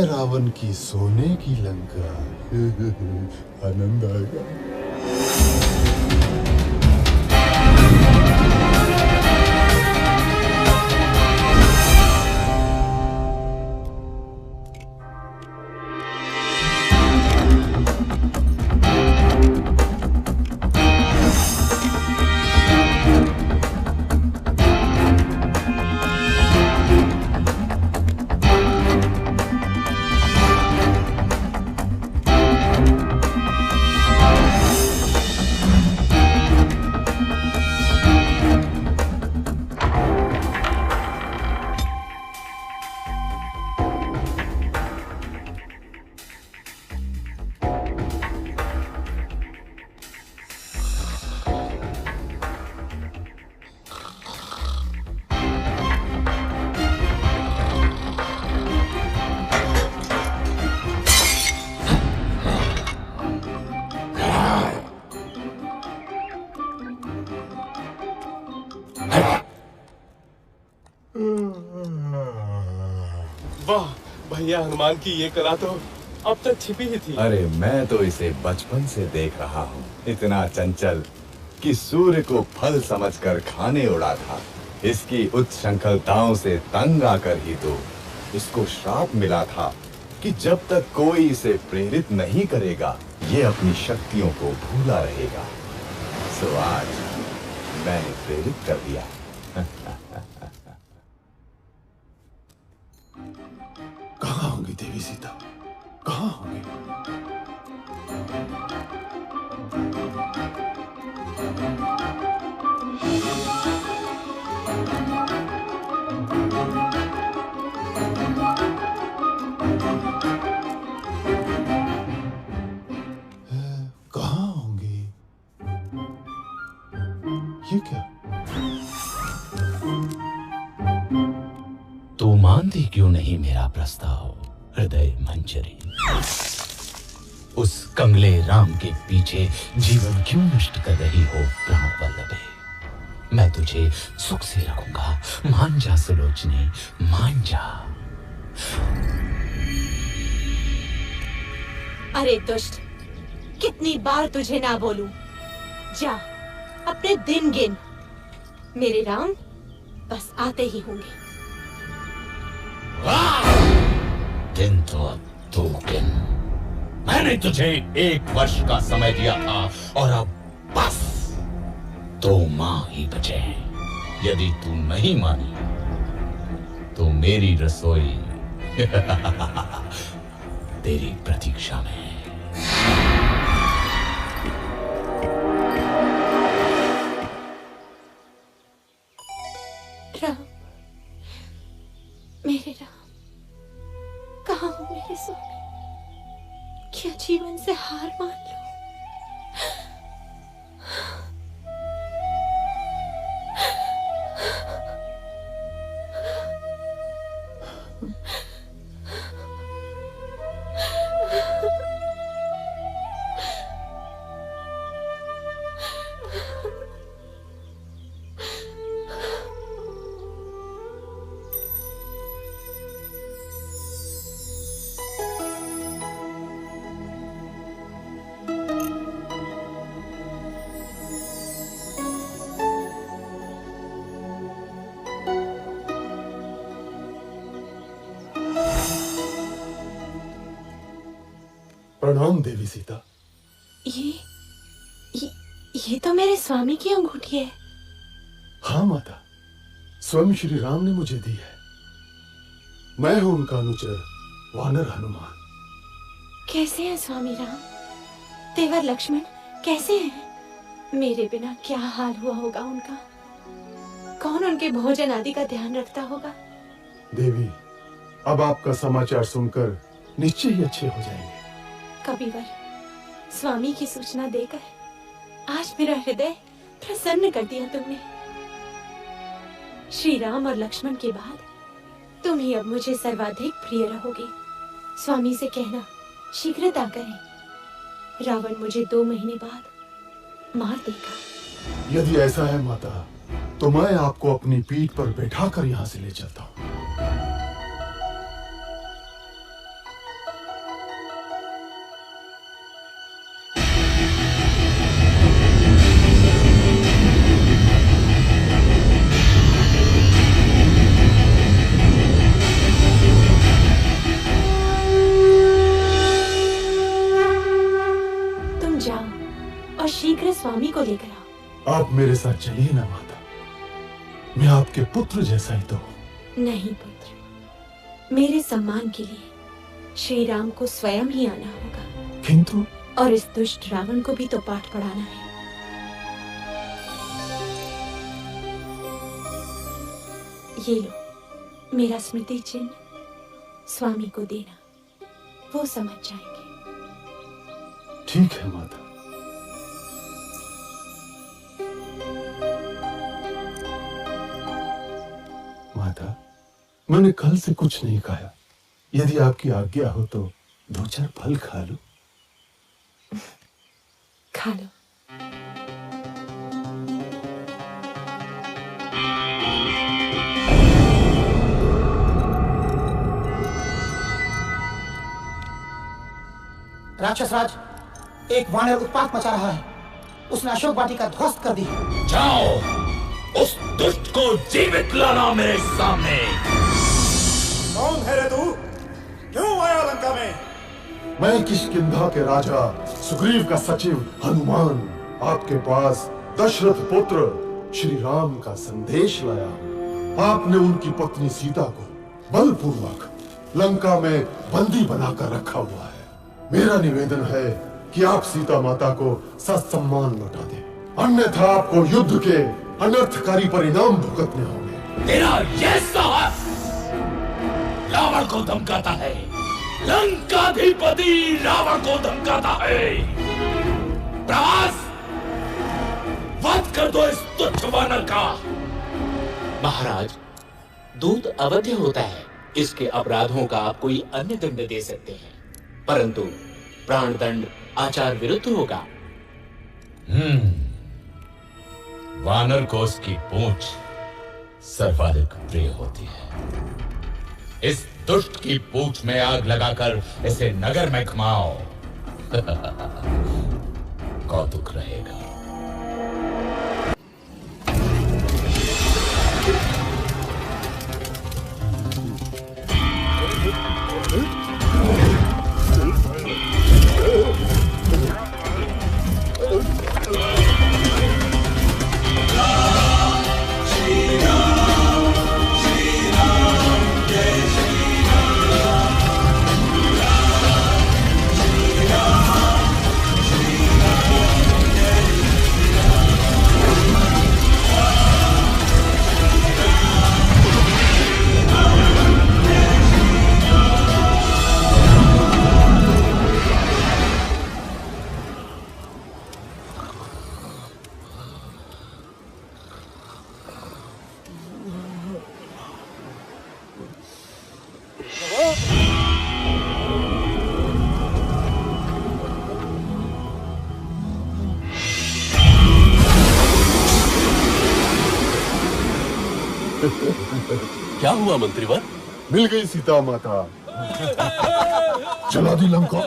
रावण की सोने की लंका। आनंद आएगा। भैया हनुमान की ये कला तो अब तक छिपी ही थी। अरे मैं तो इसे बचपन से देख रहा हूँ, इतना चंचल कि सूर्य को फल समझकर खाने उड़ा था। इसकी उच्छृंखलताओं से तंग आकर ही तो इसको श्राप मिला था कि जब तक कोई इसे प्रेरित नहीं करेगा ये अपनी शक्तियों को भूला रहेगा। सो आज मैंने प्रेरित कर दिया। कहाँ होंगी देवी सीता, कहाँ होंगी? कहाँ होंगी? ये क्या? तू मानती क्यों नहीं मेरा प्रस्ताव हृदय मंजरी? उस कंगले राम के पीछे जीवन क्यों नष्ट कर रही हो प्राण वल्लभे? मैं तुझे सुख से रखूंगा, मान जा सुलोचनी, मान जा। अरे दुष्ट, कितनी बार तुझे ना बोलूं? जा अपने दिन गिन, मेरे राम बस आते ही होंगे। दिन तो अब 2 दिन। मैंने तुझे 1 वर्ष का समय दिया था और अब बस 2 माह ही बचे हैं। यदि तू नहीं मानी तो मेरी रसोई तेरी प्रतीक्षा में है। राम, मेरे राम, कहाँ हो मेरे स्वामी? क्या जीवन से हार मान लो? प्रणाम देवी सीता। ये तो मेरे स्वामी की अंगूठी है। हाँ माता, स्वयं श्री राम ने मुझे दी है। मैं हूं उनका अनुचर वानर हनुमान। कैसे हैं स्वामी राम? तेवर लक्ष्मण कैसे हैं? मेरे बिना क्या हाल हुआ होगा उनका? कौन उनके भोजन आदि का ध्यान रखता होगा? देवी, अब आपका समाचार सुनकर निश्चय ही अच्छे हो जाएंगे। कबीवर, स्वामी की सूचना देकर आज मेरा हृदय प्रसन्न कर दिया तुमने। श्री राम और लक्ष्मण के बाद तुम ही अब मुझे सर्वाधिक प्रिय रहोगे। स्वामी से कहना शीघ्रता करें, रावण मुझे 2 महीने बाद मार देगा। यदि ऐसा है माता, तो मैं आपको अपनी पीठ पर बैठाकर यहाँ से ले चलता हूँ। शीघ्र स्वामी को लेकर आओ। आप मेरे साथ चलिए ना माता, मैं आपके पुत्र जैसा ही तो हूँ। नहीं पुत्र, मेरे सम्मान के लिए श्री राम को स्वयं ही आना होगा। किंतु और इस दुष्ट रावण को भी तो पाठ पढ़ाना है। ये लो मेरा स्मृति चिन्ह, स्वामी को देना, वो समझ जाएंगे। ठीक है माता। माता, मैंने कल से कुछ नहीं खाया। यदि आपकी आज्ञा हो तो 2-4 फल खा लो। खा लो। राक्षस राज, एक वानर उत्पात मचा रहा है। उसने अशोक वाटिका ध्वस्त कर दी। जाओ, उस दुष्ट को जीवित लाना मेरे सामने। कौन है रे तू? क्यों आया लंका में? मैं किष्किंधा के राजा सुग्रीव का सचिव हनुमान आपके पास दशरथ पुत्र श्री राम का संदेश लाया हूं। आपने उनकी पत्नी सीता को बलपूर्वक लंका में बंदी बनाकर रखा हुआ है। मेरा निवेदन है कि आप सीता माता को ससम्मान लौटा दें, अन्यथा आपको युद्ध के अनर्थकारी परिणाम भुगतने होंगे। तेरा यह साहस रावण को धमकाता है, लंकाधिपति रावण को धमकाता है। प्रभास, वध कर दो इस तुच्छ वानर का। महाराज, दूत अवध्य होता है, इसके अपराधों का आप कोई अन्य दंड दे सकते हैं, परंतु प्राण दंड आचार विरुद्ध होगा। वानर को उसकी पूंछ सर्वाधिक प्रिय होती है। इस दुष्ट की पूंछ में आग लगाकर इसे नगर में घुमाओ। कौतुक रहेगा। क्या हुआ मंत्रीवर? मिल गई सीता माता। चला दी लंका।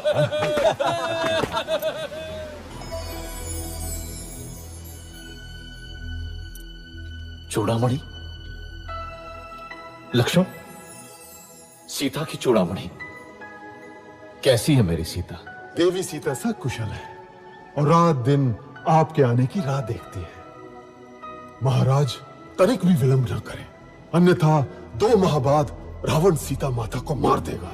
चूड़ामणि, लक्ष्मण, सीता की चूड़ामणि कैसी है मेरी सीता? देवी सीता सब कुशल है और रात दिन आपके आने की राह देखती है। महाराज तनिक भी विलंब न करें, अन्यथा 2 माह बाद रावण सीता माता को मार देगा।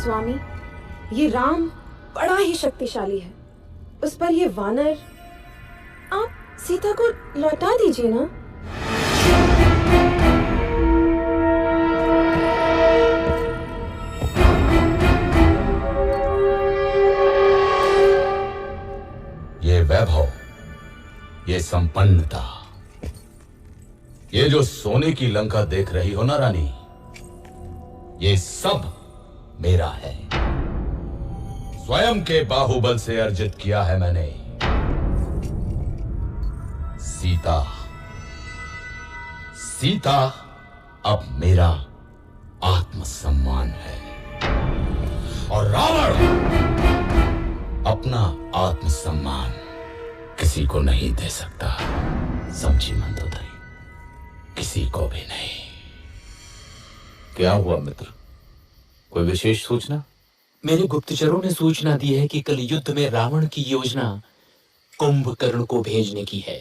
स्वामी, ये राम बड़ा ही शक्तिशाली है। उस पर ये वानर, आप सीता को लौटा दीजिए ना। ये वैभव, ये संपन्नता, ये जो सोने की लंका देख रही हो ना रानी, ये सब मेरा है। स्वयं के बाहुबल से अर्जित किया है मैंने। सीता अब मेरा आत्मसम्मान है और रावण अपना आत्मसम्मान किसी को नहीं दे सकता। समझी मंदोदरी? किसी को भी नहीं। क्या हुआ मित्र? कोई विशेष सूचना? मेरे गुप्तचरों ने सूचना दी है कि कल युद्ध में रावण की योजना कुंभकर्ण को भेजने की है।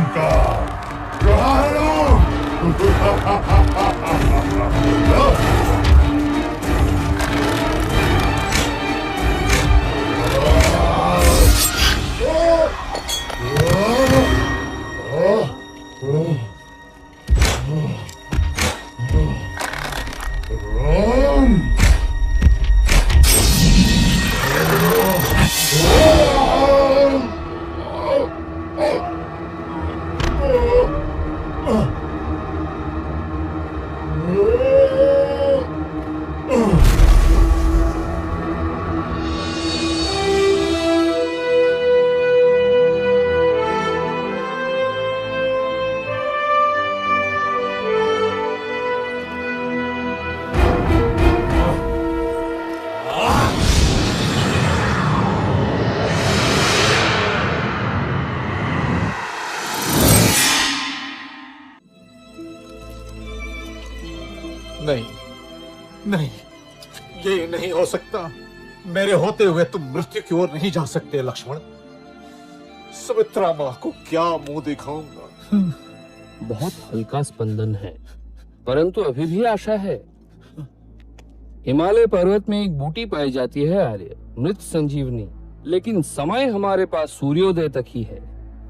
राम का ग्रहण। नहीं, नहीं, ये नहीं हो सकता। मेरे होते हुए तुम मृत्यु की ओर नहीं जा सकते लक्ष्मण। सुमित्रा माँ को क्या मुंह दिखाऊंगा? बहुत हल्का स्पंदन है, परंतु अभी भी आशा है। हिमालय पर्वत में एक बूटी पाई जाती है आर्य, मृत संजीवनी, लेकिन समय हमारे पास सूर्योदय तक ही है।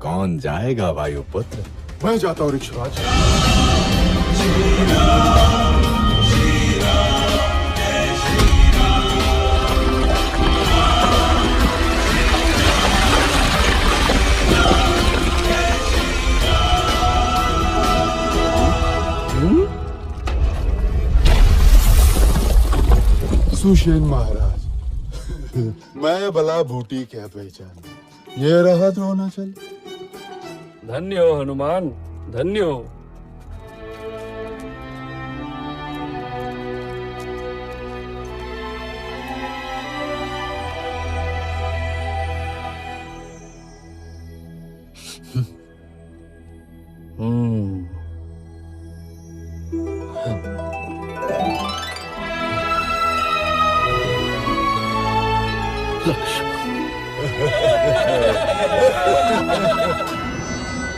कौन जाएगा वायुपुत्र? मैं जाता हूँ ऋक्षराज। सुषेण महाराज, मैं भला बूटी क्या पहचान। ये रहा द्रोणाचल। धन्य हो हनुमान, धन्य हो।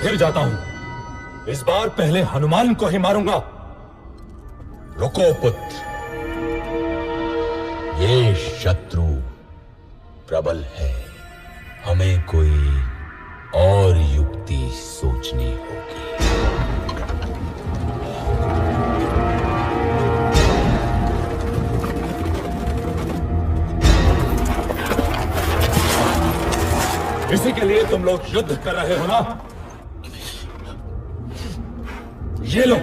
फिर जाता हूं। इस बार पहले हनुमान को ही मारूंगा। रुको पुत्र, ये शत्रु प्रबल है। हमें कोई और युक्ति सोचनी होगी। इसी के लिए तुम लोग युद्ध कर रहे हो ना? ये लो।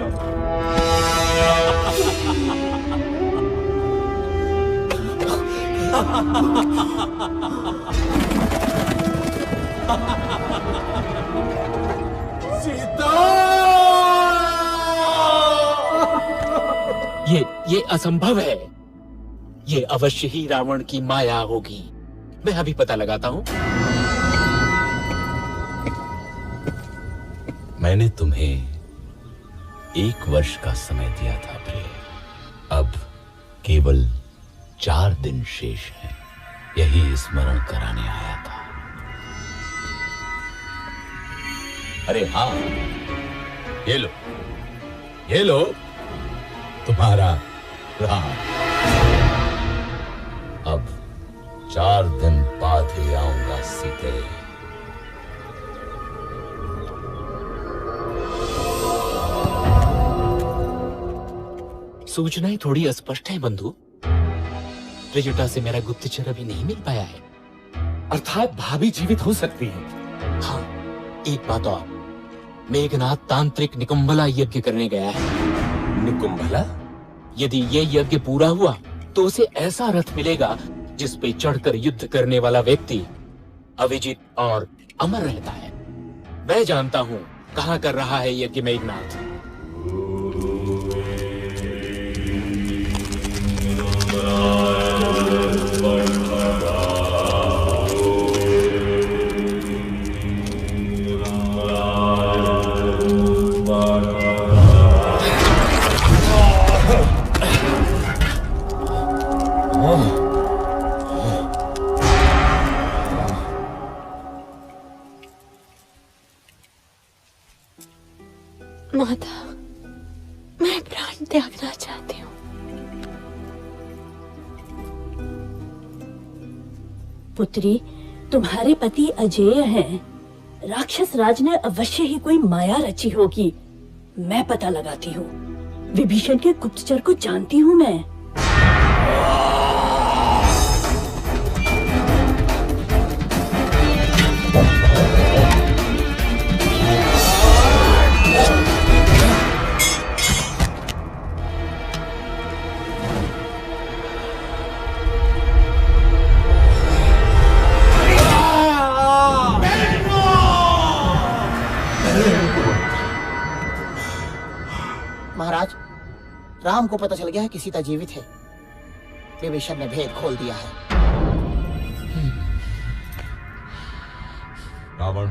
सीता! ये असंभव है। ये अवश्य ही रावण की माया होगी। मैं अभी पता लगाता हूं। मैंने तुम्हें 1 वर्ष का समय दिया था प्रिय। अब केवल 4 दिन शेष हैं। यही स्मरण कराने आया था। अरे हाँ, ये लो, ये लो तुम्हारा राम। अब 4 दिन बाद ही आऊंगा सीते। सूचनाएं थोड़ी अस्पष्ट है बंधु। त्रिजटा से मेरा गुप्तचर अभी नहीं मिल पाया है। अर्थात भाभी जीवित हो सकती है। हाँ, एक बात और, मेघनाथ तांत्रिक निकुंभला यज्ञ करने गया है। निकुंभला? यदि ये यज्ञ पूरा हुआ तो उसे ऐसा रथ मिलेगा जिस पे चढ़कर युद्ध करने वाला व्यक्ति अविजित और अमर रहता है। मैं जानता हूँ कहाँ कर रहा है यज्ञ मेघनाथ। माता, मैं प्राण त्यागना चाहती हूँ। पुत्री, तुम्हारे पति अजेय हैं। राक्षस राज ने अवश्य ही कोई माया रची होगी। मैं पता लगाती हूँ। विभीषण के गुप्तचर को जानती हूँ मैं। महाराज, राम को पता चल गया है कि सीता जीवित है। विभीषण ने भेद खोल दिया है। रावण,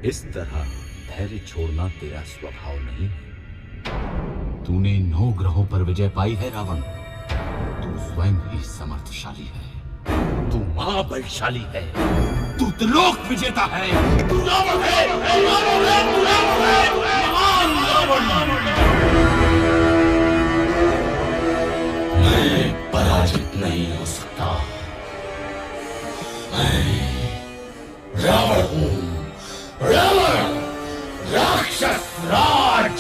इस तरह धैर्य छोड़ना तेरा स्वभाव नहीं है। तूने 9 ग्रहों पर विजय पाई है रावण। तू स्वयं ही समर्थशाली है। तू महाबलशाली है। तू त्रिलोक विजेता है। तू रावण है, तू रावण है, तू रावण है, महान रावण। मैं पराजित नहीं हो सकता। मैं रावण हूं। रावण, राक्षस राज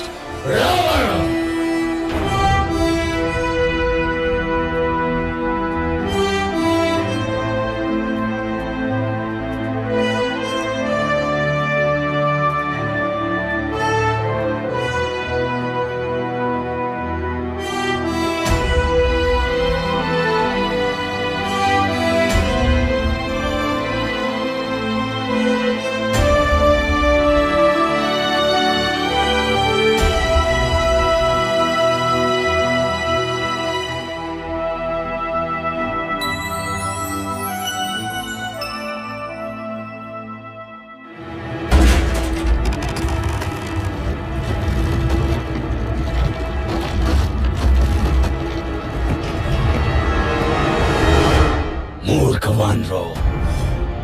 रावण।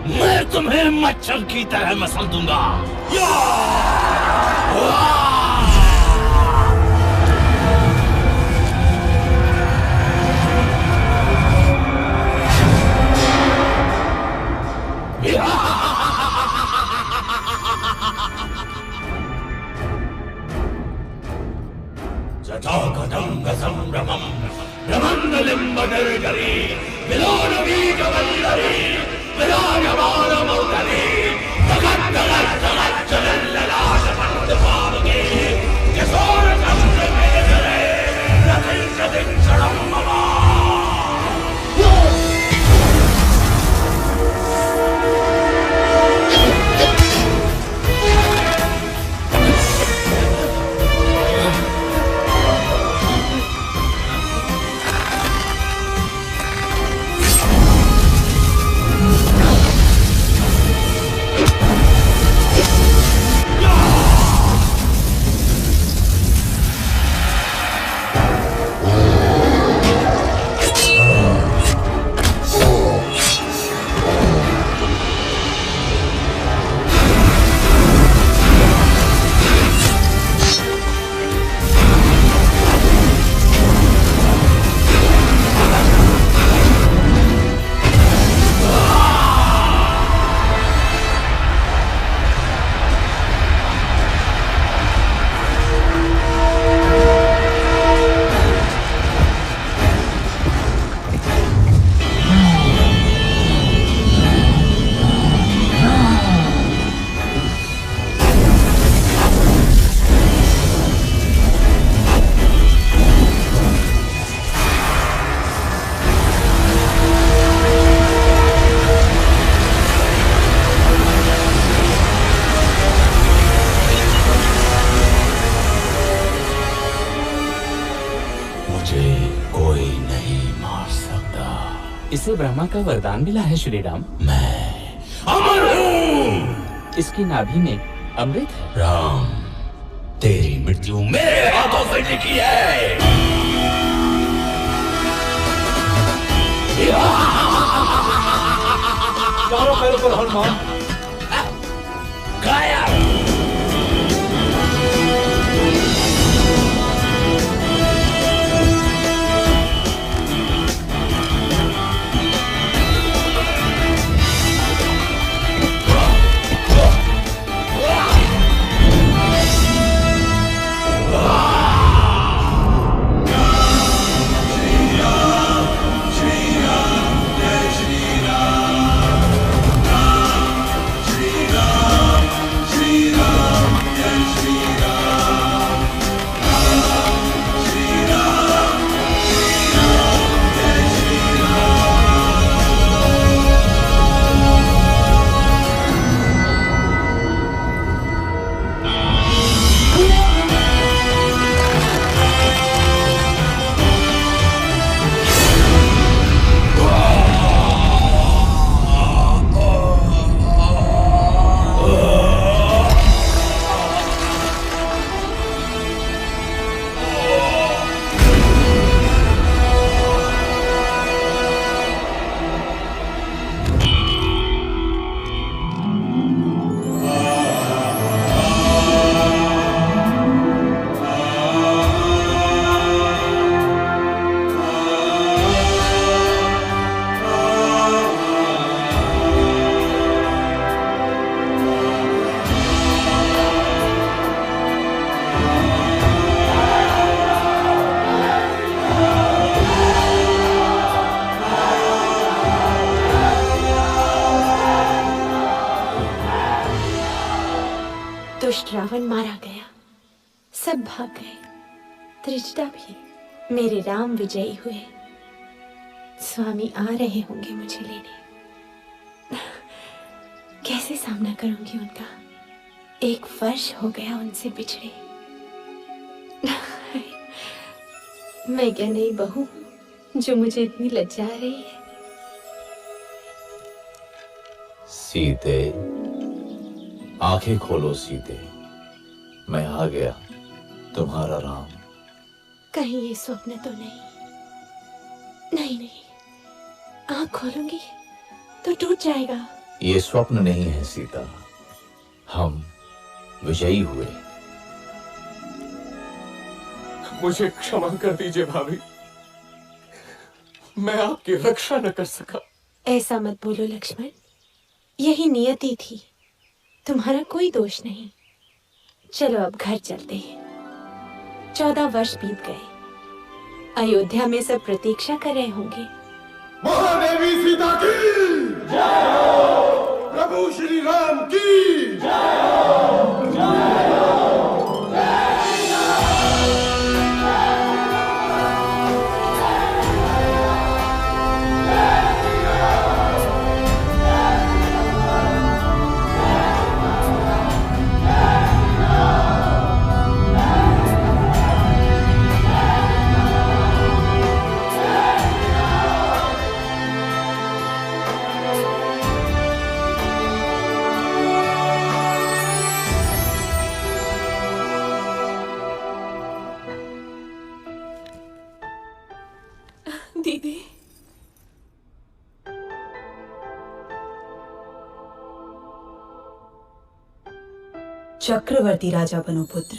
मैं तुम्हें मच्छर की तरह मसल दूंगा। जटाकटंग संभ्रमं रमन्नलिम्बनिर्जरी विलोलवीकवल्लरी विराजमानमौतरी जगद्दगद्दगज्जलल्ललाटपण्डपावके किशोरचन्द्रमेधरे रथिंचदिक्षणं मम। इसे ब्रह्मा का वरदान मिला है श्री राम। मैं अमर हूँ। इसकी नाभि में अमृत है। राम, तेरी मृत्यु मेरे हाथों से लिखी है। चारों पैरों पर हनुमान गायब। दुष्ट रावण मारा गया, सब भाग गए, त्रिजटा भी। मेरे राम विजयी हुए। स्वामी आ रहे होंगे मुझे लेने। कैसे सामना करूंगी उनका? 1 वर्ष हो गया उनसे बिछड़े। मैं क्या नई बहू हूं जो मुझे इतनी लज्जा आ रही है? सीते, आंखें खोलो सीते, मैं आ गया, तुम्हारा राम। कहीं ये स्वप्न तो नहीं? नहीं नहीं, आंख खोलूंगी तो टूट जाएगा। ये स्वप्न नहीं है सीता, हम विजयी हुए। मुझे क्षमा कर दीजिए भाभी, मैं आपकी रक्षा न कर सका। ऐसा मत बोलो लक्ष्मण, यही नियति थी, तुम्हारा कोई दोष नहीं। चलो अब घर चलते हैं। 14 वर्ष बीत गए, अयोध्या में सब प्रतीक्षा कर रहे होंगे। महादेवी सीता की जय हो, प्रभु श्री राम की जय हो, जय हो। दीदी, चक्रवर्ती राजा बनो पुत्र।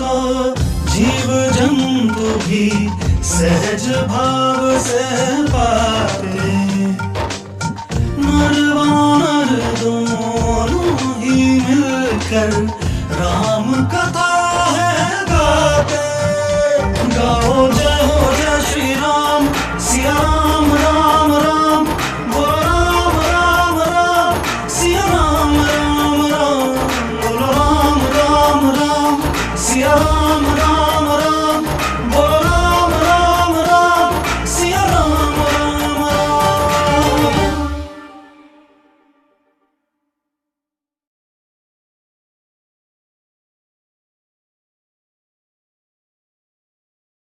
तो जीव जंतु भी सहज भाव से पाते, नर वानर दोनों ही मिलकर